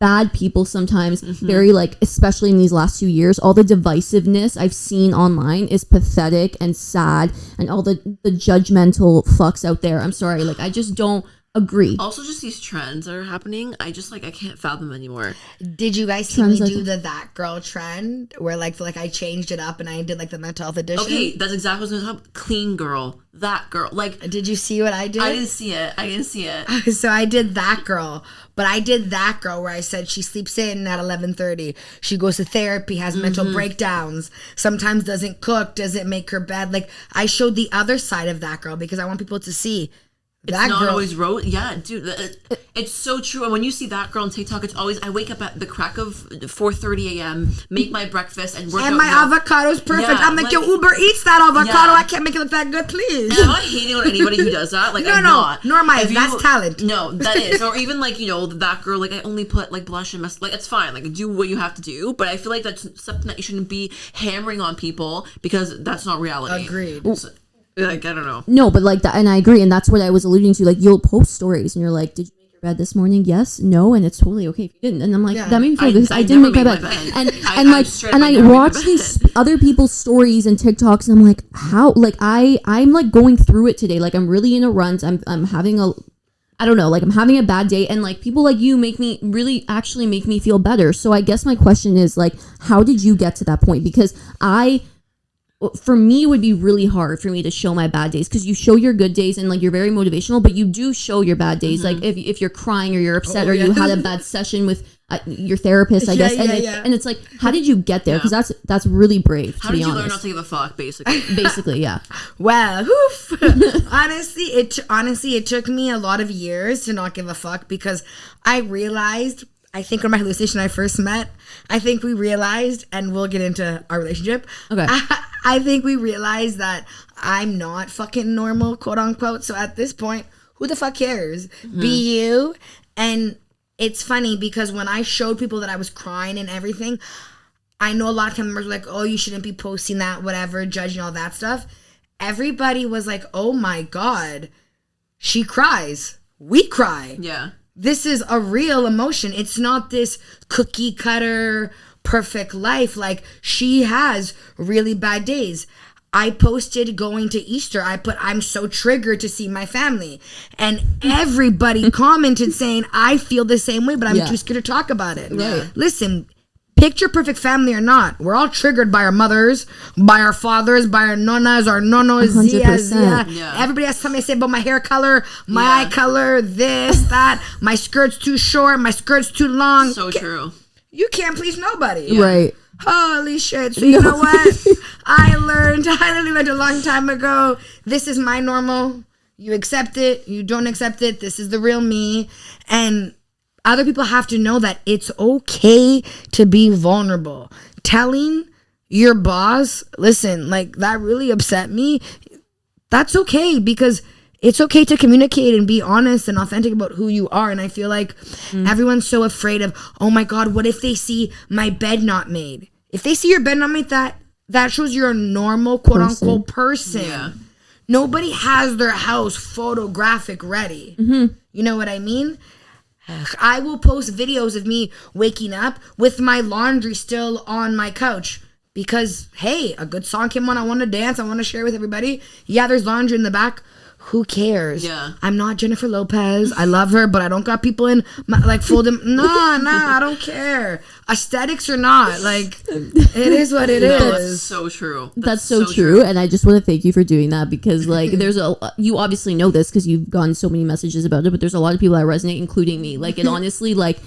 bad people sometimes, very like, especially in these last 2 years, all the divisiveness I've seen online is pathetic and sad, and all the judgmental fucks out there. I'm sorry, like I just don't agree.
Also, just these trends that are happening, I can't fathom anymore.
Did you guys see me do that girl trend where like I changed it up and I did like the mental health edition?
Okay, that's exactly what I was going to talk. Clean girl, that girl. Like,
did you see what I did?
I didn't see it.
So I did that girl, but I did that girl where I said she sleeps in at 11:30. She goes to therapy, has mental breakdowns, sometimes doesn't cook, doesn't make her bed. Like I showed the other side of that girl because I want people to see.
It's
that
not
girl,
always dude, it's so true. And when you see that girl on TikTok, it's always, I wake up at the crack of 4:30 a.m., make my breakfast and work
and
out.
my avocado's perfect.
Yeah,
I'm like, yo, Uber eats that avocado.
Yeah.
I can't make it look that good, please.
And I'm not hating on anybody who does that. Like, I'm not.
Nor am I. That's talent.
No, that is. Or even like, that girl, like I only put like blush and like, it's fine. Like do what you have to do. But I feel like that's something that you shouldn't be hammering on people, because that's not reality.
Agreed.
So, like, I don't know.
No, but like that, and I agree, and that's what I was alluding to. Like, you'll post stories, and you're like, "Did you make your bed this morning?" Yes, no, and it's totally okay if you didn't. And I'm like, that made me feel good because I didn't make my bed. And I watch these other people's stories and TikToks, and I'm like, how? Like, I'm like going through it today. Like, I'm really in a rut. I'm having I don't know, like I'm having a bad day, and like people like you make me feel better. So I guess my question is like, how did you get to that point? Because for me, it would be really hard for me to show my bad days, because you show your good days and like you're very motivational, but you do show your bad days. Like if you're crying or you're upset or you had a bad session with your therapist, I guess. And it's like, how did you get there? Because that's really brave.
How did you learn not to give a fuck?
Basically, yeah.
Well, honestly, it took me a lot of years to not give a fuck, because I realized, I think when my hallucination I first met, I think we realized, and we'll get into our relationship.
Okay.
I think we realized that I'm not fucking normal, quote unquote. So at this point, who the fuck cares? Be you. And it's funny because when I showed people that I was crying and everything, I know a lot of family members were like, oh, you shouldn't be posting that, whatever, judging all that stuff. everybody was like, oh my God, she cries. We cry.
Yeah.
This is a real emotion. It's not this cookie cutter perfect life. Like, she has really bad days. I posted going to Easter. I put, I'm so triggered to see my family. And everybody commented saying, I feel the same way, but I'm too scared to talk about it.
Right.
Listen, picture perfect family or not, we're all triggered by our mothers, by our fathers, by our nonas, our nonos,
100%.
Zia. Everybody has something to say about my hair color, my eye color, this, that. My skirt's too short, my skirt's too long.
So true.
You can't please nobody.
Right.
Holy shit. So you know what? I literally learned a long time ago, this is my normal. You accept it. You don't accept it. This is the real me. And other people have to know that it's okay to be vulnerable. Telling your boss, listen, like, that really upset me. That's okay, because it's okay to communicate and be honest and authentic about who you are. And I feel like everyone's so afraid of, oh my God, what if they see my bed not made? If they see your bed not made, that shows you're a normal, quote unquote, person.
Yeah.
Nobody has their house photographic ready. You know what I mean? I will post videos of me waking up with my laundry still on my couch. Because, hey, a good song came on. I want to dance. I want to share with everybody. Yeah, there's laundry in the back. Who cares?
Yeah.
I'm not Jennifer Lopez. I love her, but I don't got people in my, like, folding. Nah, I don't care. Aesthetics or not, like, it is what it
That's
is.
so true.
That's so true. And I just want to thank you for doing that, because like you obviously know this because you've gotten so many messages about it, but there's a lot of people that resonate, including me. Like, it honestly, like,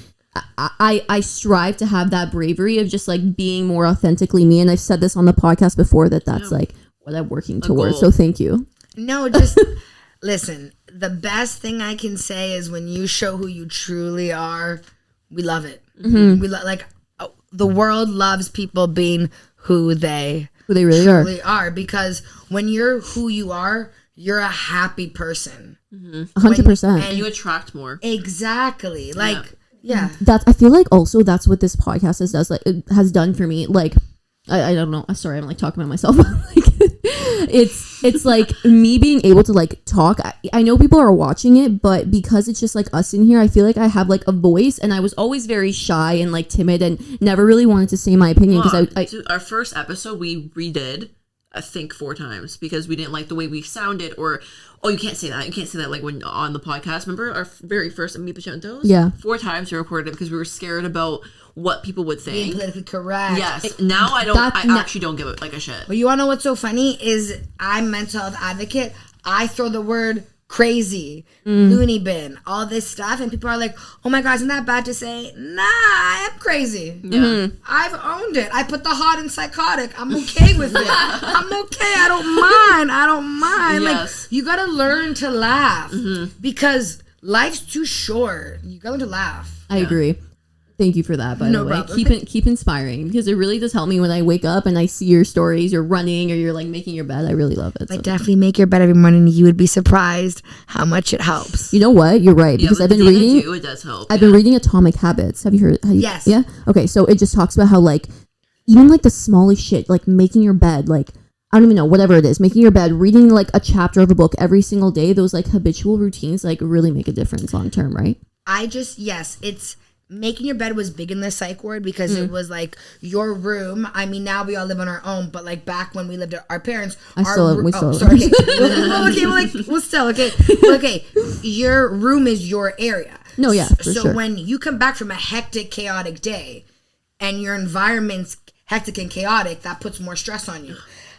I strive to have that bravery of just like being more authentically me. And I've said this on the podcast before that's like what I'm working towards. So thank you.
No, just listen. The best thing I can say is when you show who you truly are, we love it. We like the world loves people being who they
really
truly are, because when you're who you are, you're a happy person.
100%.
And you attract more.
Exactly. Like, yeah.
That's, I feel like also that's what this podcast has done for me. Like, I don't know. Sorry, I'm like talking about myself. Like, it's like me being able to like talk. I know people are watching it, but because it's just like us in here, I feel like I have like a voice, and I was always very shy and like timid and never really wanted to say my opinion because
Our first episode we redid, I think 4 times, because we didn't like the way we sounded, or you can't say that. You can't say that like when on the podcast. Remember our very first Mi Pacientos?
Yeah.
4 times we recorded it because we were scared about what people would think.
Being politically correct.
Yes. Now I actually don't give it like a shit.
But you want to know what's so funny is I'm mental health advocate. I throw the word crazy, loony bin, all this stuff, and people are like, oh my God, isn't that bad to say? Nah, I am crazy.
Yeah.
I've owned it. I put the hot in psychotic. I'm okay with it. I'm okay. I don't mind.
Yes.
Like, you gotta learn to laugh because life's too short. You gotta learn to laugh.
I agree. Thank you for that, by the way.
Problem.
Keep inspiring, because it really does help me when I wake up and I see your stories, you're running or you're like making your bed. I really love it.
Like, definitely make your bed every morning. You would be surprised how much it helps.
You know what? You're right, because I've been reading.
It does help.
I've been reading Atomic Habits. Have you heard?
Yes.
Yeah. Okay. So it just talks about how like even like the smallest shit, like making your bed, like I don't even know, whatever it is, making your bed, reading like a chapter of a book every single day. Those like habitual routines like really make a difference long term, right?
It's making your bed was big in the psych ward because it was like your room. I mean, now we all live on our own, but like back when we lived at our parents,
we still live.
Okay. Okay. Your room is your area.
No, yeah, for
so
sure.
when you come back from a hectic, chaotic day, and your environment's hectic and chaotic, that puts more stress on you.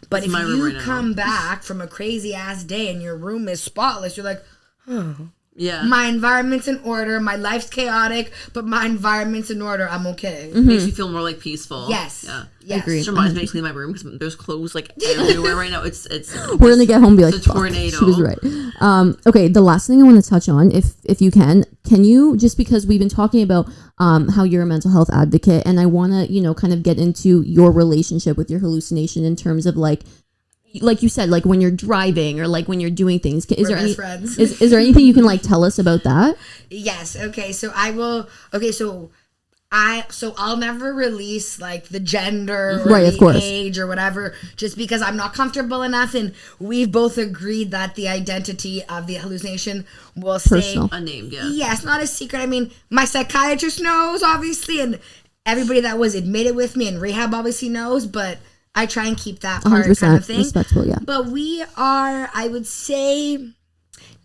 But if you come back from a crazy ass day and your room is spotless, you're like, oh.
Yeah.
My environment's in order. My life's chaotic, but my environment's in order. I'm okay.
Makes you feel more like peaceful.
Yes.
Yeah.
Yes.
Agreed.
It reminds me to clean my room because there's clothes like everywhere right now. It's
We're gonna get home and be like,
it's a tornado.
She was right. Okay, the last thing I want to touch on, if you can you, just because we've been talking about how you're a mental health advocate, and I want to kind of get into your relationship with your hallucination in terms of like you said, like when you're driving or like when you're doing things. Is there anything you can like tell us about that?
Yes. Okay. So I will. Okay. So I'll never release like the gender or
Right, of
the
course.
age or whatever, just because I'm not comfortable enough, and we've both agreed that the identity of the hallucination will
Personal.
stay
Unnamed, yeah.
Yes, not a secret. I mean, my psychiatrist knows, obviously, and everybody that was admitted with me in rehab obviously knows, but I try and keep that part
100%
kind of thing.
respectful, yeah.
But we are, I would say,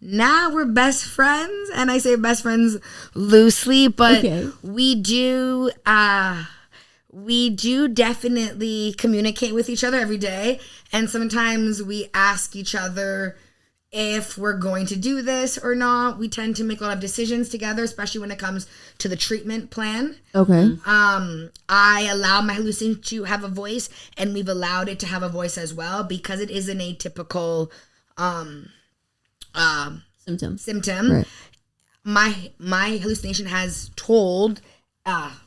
now we're best friends, and I say best friends loosely, but
Okay.
we do definitely communicate with each other every day, and sometimes we ask each other if we're going to do this or not. We tend to make a lot of decisions together, especially when it comes to the treatment plan.
Okay.
I allow my hallucination to have a voice, and we've allowed it to have a voice as well, because it is an atypical symptom.
Right.
My hallucination has told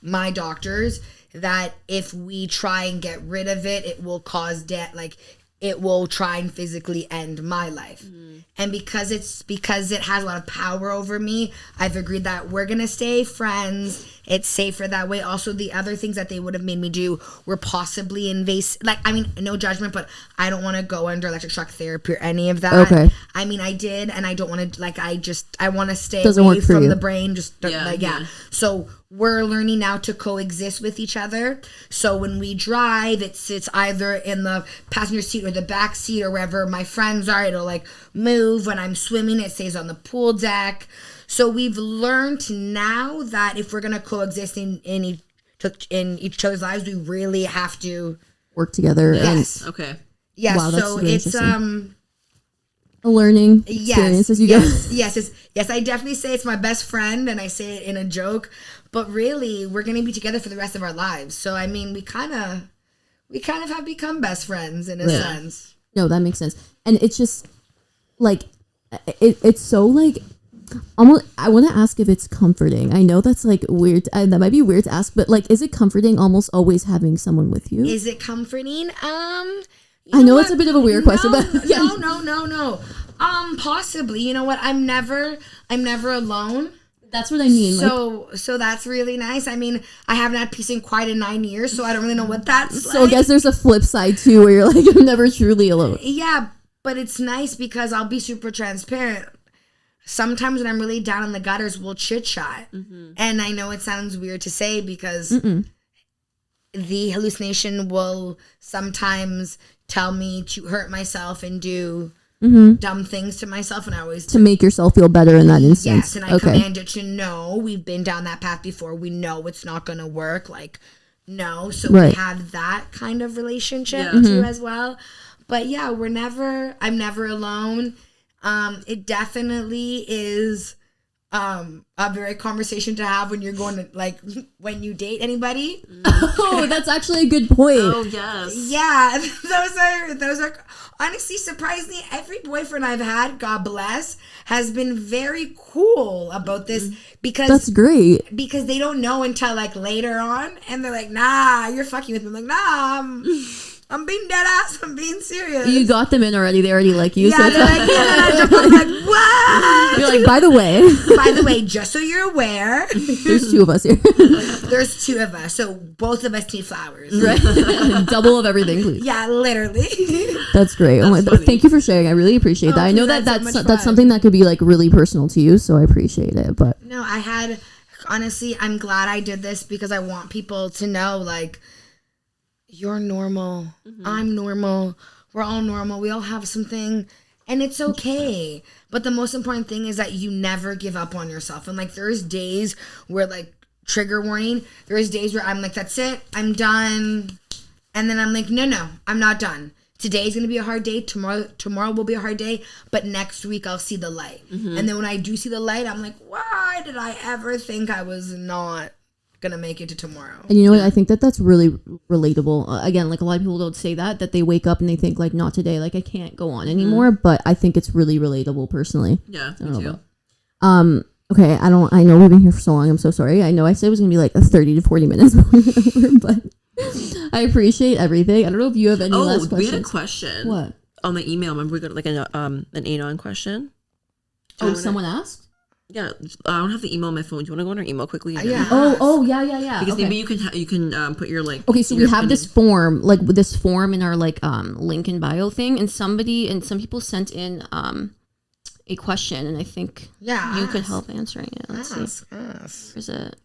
my doctors that if we try and get rid of it, it will cause death. Like, it will try and physically end my life. And because it has a lot of power over me, I've agreed that we're gonna stay friends. It's safer that way. Also, the other things that they would have made me do were possibly invasive. Like, I mean, no judgment, but I don't want to go under electric shock therapy or any of that.
Okay.
I mean, I did, and I don't want to. Like, I want to stay
Doesn't
away
work for
from
you.
the brain. Just
Yeah.
yeah. So we're learning now to coexist with each other. So when we drive, it sits either in the passenger seat or the back seat or wherever my friends are. It'll like move. When I'm swimming, it stays on the pool deck. So we've learned now that if we're gonna coexist in each other's lives, we really have to
Work together.
Yes.
Okay.
Yeah.
Wow, that's
so
really
it's
interesting. A learning experience as you go.
Yes, I definitely say it's my best friend, and I say it in a joke, but really we're gonna be together for the rest of our lives. So I mean, we kind of have become best friends in a sense.
No, that makes sense. And it's just like it's so like almost. I want to ask if it's comforting. I know that's like weird. That might be weird to ask, but like, is it comforting almost always having someone with you?
Is it comforting?
I know it's a bit of a weird question, but
no. Possibly. You know what? I'm never alone.
that's what I mean.
So that's really nice. I mean, I haven't had peace in quite in 9 years, so I don't really know what that's like.
So I guess there's a flip side too, where you're like, I'm never truly alone.
Yeah, but it's nice because I'll be super transparent. Sometimes when I'm really down in the gutters, we'll chit chat. And I know it sounds weird to say because the hallucination will sometimes tell me to hurt myself and do dumb things to myself, and I always
To make yourself feel better in that instance.
yes, and I command it to know. We've been down that path before. We know it's not going to work. Like, no. So we have that kind of relationship too as well. But yeah, I'm never alone. It definitely is a very conversation to have when you're going to, like, when you date anybody.
Oh, that's actually a good point.
Oh yes.
Yeah, those are honestly, surprisingly, every boyfriend I've had, God bless, has been very cool about this because
That's great.
because they don't know until like later on, and they're like, "Nah, you're fucking with me." I'm like, "Nah, I'm being dead ass. I'm being serious."
You got them in already. They already like you.
yeah,
so
they're like, yeah. I'm like, what?
you're like, by the way,
By the way, just so you're aware,
there's two of us here.
there's two of us, so both of us need flowers.
Right. Double of everything, please.
Yeah, literally.
That's great. Oh my, thank you for sharing. I really appreciate that. I know
that's so
that's
much
that's
fun.
something that could be like really personal to you, so I appreciate it. But
No, I had, honestly, I'm glad I did this because I want people to know, like, you're normal. I'm normal. We're all normal. We all have something, and it's okay. But the most important thing is that you never give up on yourself. And like, there's days where, like, trigger warning, there's days where I'm like, that's it, I'm done. And then I'm like, no, I'm not done. Today's gonna be a hard day. Tomorrow will be a hard day. But next week I'll see the light. And then when I do see the light, I'm like, why did I ever think I was not gonna make it to tomorrow?
and you know what? I think that's really relatable. Again, like a lot of people don't say that they wake up and they think like, not today, like I can't go on anymore. But I think it's really relatable personally.
Yeah,
I don't
me
know
too.
Okay, I know we've been here for so long. I'm so sorry. I know I said it was gonna be like 30 to 40 minutes, but I appreciate everything. I don't know if you have any last questions.
We had a question.
What?
On the email? Remember we got like an anon question.
Oh, someone asked?
Yeah, I don't have the email on my phone. Do you want to go on our email quickly?
Yeah.
Yeah.
Because
Okay.
maybe you can put your like.
Okay, so we
your
have this
opinion.
form, like with this form in our like link in bio thing, and some people sent in a question, and I think you could help answering it. Let's see.
Ask.
Where's it?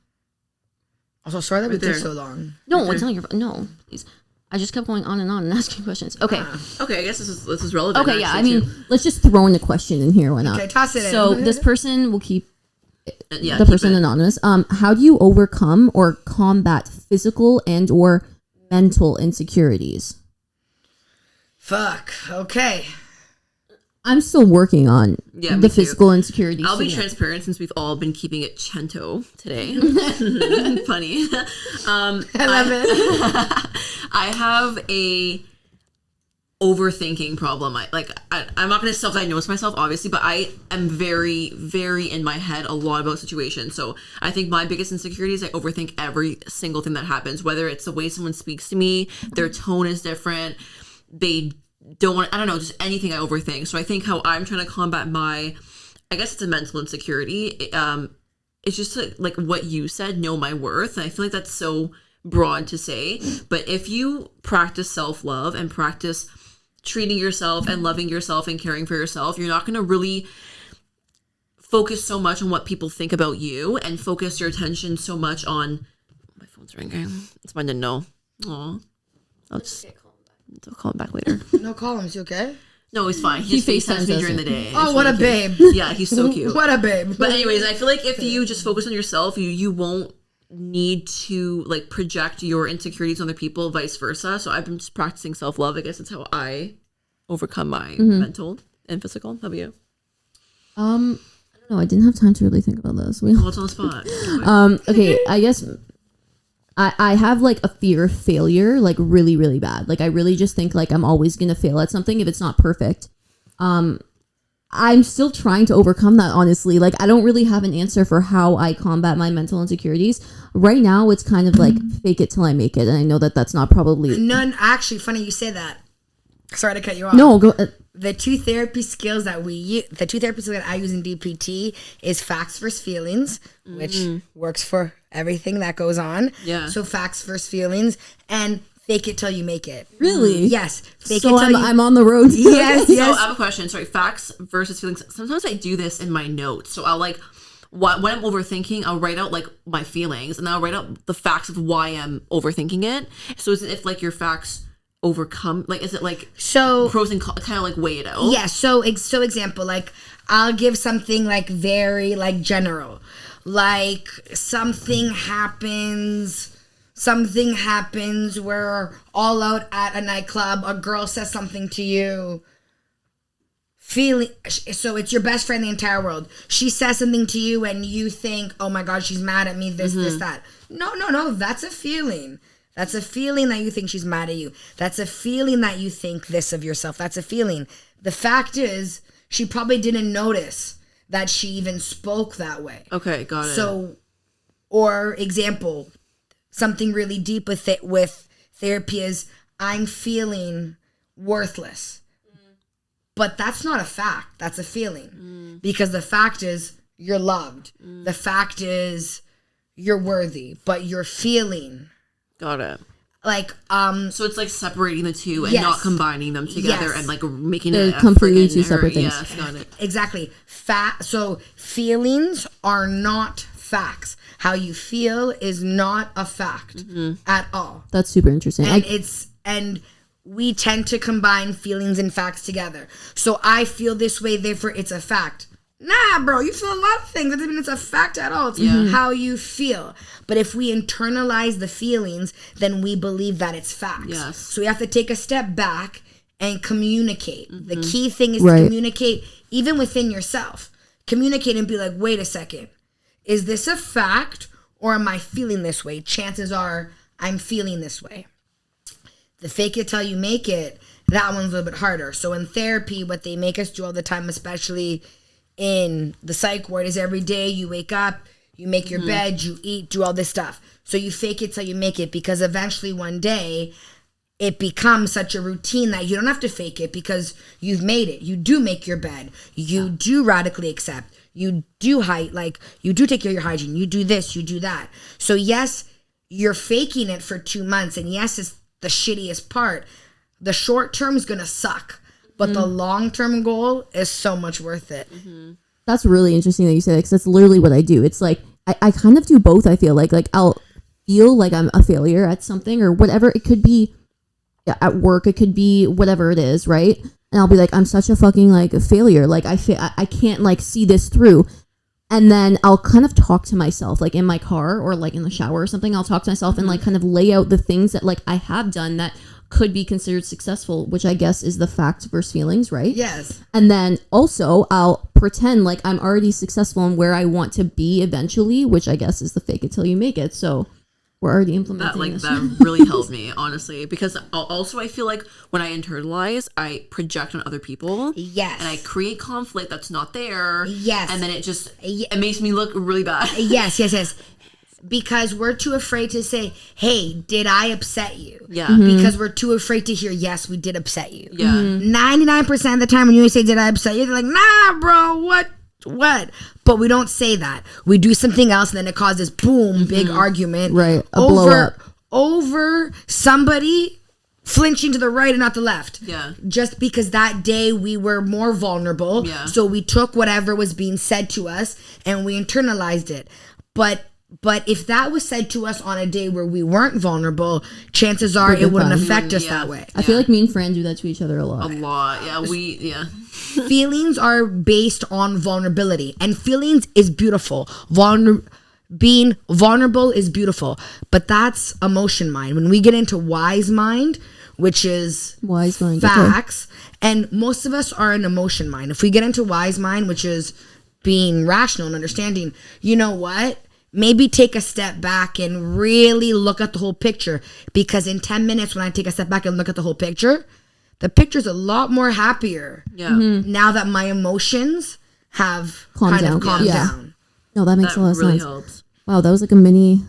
Also, sorry that we
Right
took
there.
so long.
No, it's not your. No, please. I just kept going on and asking questions. Okay.
Okay, I guess this is relevant.
Okay, yeah. I
actually,
mean, let's just throw in a question in here. Why not?
Okay, toss it in.
So this person will keep
yeah,
the
keep
person
it.
anonymous. How do you overcome or combat physical and or mental insecurities?
Fuck. Okay.
I'm still working on
Yeah, me
the
too.
physical insecurities.
I'll be
so yeah.
transparent since we've all been keeping it cento today. Funny.
I love it.
I have a overthinking problem. I'm not going to self-diagnose myself, obviously, but I am very, very in my head a lot about situations. So I think my biggest insecurity is I overthink every single thing that happens, whether it's the way someone speaks to me, their tone is different, they don't want, I don't know, just anything I overthink. So I think how I'm trying to combat I guess it's a mental insecurity. It's just like what you said, know my worth. And I feel like that's so broad to say, but if you practice self-love and practice treating yourself and loving yourself and caring for yourself, you're not going to really focus so much on what people think about you and focus your attention so much on my phone's ringing. It's mine to know. Aw. I'll call him back later.
No columns, you okay?
No, he's fine. He just FaceTimes me during the day.
Oh,
It's
what a
really
babe.
cute. Yeah, he's so cute.
What a babe.
But anyways, I feel like if you just focus on yourself, you won't need to like project your insecurities on other people, vice versa. So I've been just practicing self-love. I guess that's how I overcome my mental and physical. How about you?
I don't know. I didn't have time to really think about this.
Oh, it's on the spot.
Okay, I guess I have like a fear of failure, like really, really bad. Like I really just think like I'm always gonna fail at something if it's not perfect. I'm still trying to overcome that, honestly. Like I don't really have an answer for how I combat my mental insecurities. Right now, it's kind of like fake it till I make it, and I know that that's not probably
None. Actually, funny you say that. Sorry to cut you off.
no. Go.
The two therapy skills that I use in DPT is facts versus feelings, which works for everything that goes on.
Yeah.
So facts versus feelings and fake it till you make it.
Really?
Yes. Fake
So
it till
I'm on the road.
Yes,
So
yes.
I have a question. Sorry, facts versus feelings. Sometimes I do this in my notes. So I'll like, when I'm overthinking, I'll write out like my feelings, and then I'll write out the facts of why I'm overthinking it. So is it if like your facts overcome, like is it like
So
pros and cons, kind of like weigh it out?
yeah, so example, like I'll give something like very like general. Like something happens where all out at a nightclub, a girl says something to you. So it's your best friend in the entire world. She says something to you and you think, oh my God, she's mad at me, this, that. No, that's a feeling. That's a feeling that you think she's mad at you. That's a feeling that you think this of yourself. That's a feeling. The fact is, she probably didn't notice that she even spoke that way.
Okay, got it.
So, or example, something really deep with therapy is, I'm feeling worthless. But that's not a fact. That's a feeling. Because the fact is, you're loved. The fact is, you're worthy. But you're feeling...
Got it.
Like,
so it's like separating the two and
Yes.
not combining them together
Yes.
and like making
They're
it a
completely
friggin'
two separate things.
Yes, got it.
exactly. So feelings are not facts. How you feel is not a fact at all.
That's super interesting.
And we tend to combine feelings and facts together. So I feel this way, therefore it's a fact. Nah, bro, you feel a lot of things. That doesn't mean it's a fact at all. It's how you feel. But if we internalize the feelings, then we believe that it's facts.
Yes.
So we have to take a step back and communicate. The key thing is
Right.
to communicate even within yourself. Communicate and be like, wait a second. Is this a fact or am I feeling this way? Chances are I'm feeling this way. The fake it till you make it, that one's a little bit harder. So in therapy, what they make us do all the time, especially in the psych ward, is every day you wake up, you make your bed, you eat, do all this stuff. So you fake it till you make it, because eventually one day it becomes such a routine that you don't have to fake it because you've made it. You do make your bed. You do radically accept. you do you do take care of your hygiene, you do this, you do that. So yes, you're faking it for 2 months, and yes, it's the shittiest part. The short term is gonna suck, but the long term goal is so much worth it.
That's really interesting that you say that, because that's literally what I do. It's like I kind of do both. I feel like I'll feel like I'm a failure at something or whatever. It could be at work, it could be whatever it is, right? And I'll be like, I'm such a fucking like a failure. Like I can't like see this through. And then I'll kind of talk to myself, like in my car or like in the shower or something. I'll talk to myself and like kind of lay out the things that like I have done that could be considered successful, which I guess is the facts versus feelings, right?
Yes.
And then also I'll pretend like I'm already successful in where I want to be eventually, which I guess is the fake it till you make it. So we're already implementing this.
That really helped me, honestly, because also I feel like when I internalize, I project on other people.
Yes.
And I create conflict that's not there.
Yes.
And then it makes me look really bad.
Yes. Because we're too afraid to say, hey, did I upset you?
Yeah.
Because we're too afraid to hear, yes, we did upset you.
Yeah.
99% of the time when you say, did I upset you? They're like, nah, bro, what? But we don't say that. We do something else, and then it causes boom, big argument.
Right. A blow up.
Over somebody flinching to the right and not the left.
Yeah.
Just because that day we were more vulnerable.
Yeah.
So we took whatever was being said to us and we internalized it. But if that was said to us on a day where we weren't vulnerable, chances are it wouldn't affect us that way.
I feel like me and Fran do that to each other a lot.
Yeah.
Feelings are based on vulnerability, and feelings is beautiful. Being vulnerable is beautiful, but that's emotion mind. When we get into wise mind, which is
wise mind,
facts, and most of us are in emotion mind. If we get into wise mind, which is being rational and understanding, you know what? Maybe take a step back and really look at the whole picture, because in 10 minutes when I take a step back and look at the whole picture, the picture's a lot more happier.
Yeah.
Now that my emotions have calmed down.
No, that makes a lot of
really
sense.
Helps.
Wow, that was like a mini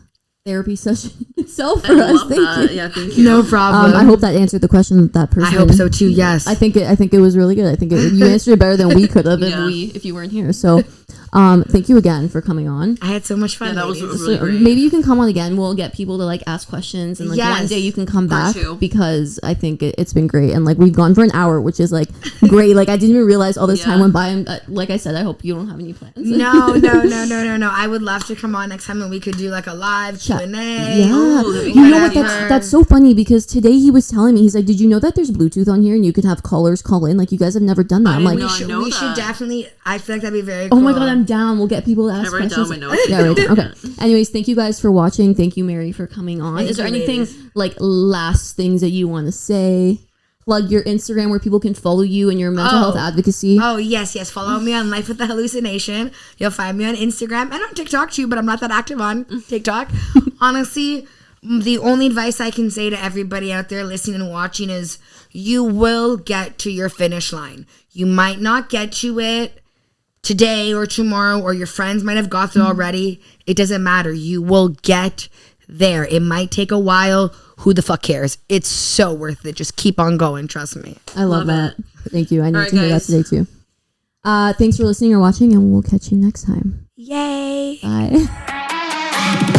therapy session itself for us. Thank you.
Yeah, thank you.
No problem.
I hope that answered the question that person.
I hope so too. Yes.
I think it was really good. I think you answered it better than we could have if you weren't here. So, thank you again for coming on.
I had so much fun.
Yeah, that was
ladies.
really great.
Maybe you can come on again. We'll get people to like ask questions, and like one day you can come back, because I think it's been great. And like we've gone for an hour, which is like great. Like I didn't even realize all this time went by. And like I said, I hope you don't have any plans.
No. I would love to come on next time, and we could do like a live Q&A.
Yeah, you know what? That's so funny, because today he was telling me, he's like, "Did you know that there's Bluetooth on here and you could have callers call in? Like you guys have never done that." I'm like,
we should definitely. I feel like that'd be very cool.
Oh my god, I'm down. We'll get people to ask questions.
Down my notes.
Yeah, right. Okay. Anyways, thank you guys for watching. Thank you, Mary, for coming on. Is there anything like last things that you want to say? Plug your Instagram where people can follow you and your mental health advocacy.
Oh, yes. Follow me on Life with the Hallucination. You'll find me on Instagram and on TikTok too, but I'm not that active on TikTok. Honestly, the only advice I can say to everybody out there listening and watching is you will get to your finish line. You might not get to it today or tomorrow, or your friends might have got there already. It doesn't matter. You will get there. It might take a while. Who the fuck cares? It's so worth it. Just keep on going. Trust me.
I love that. Thank you. I need
right,
to hear that today too. Thanks for listening or watching, and we'll catch you next time.
Yay.
Bye.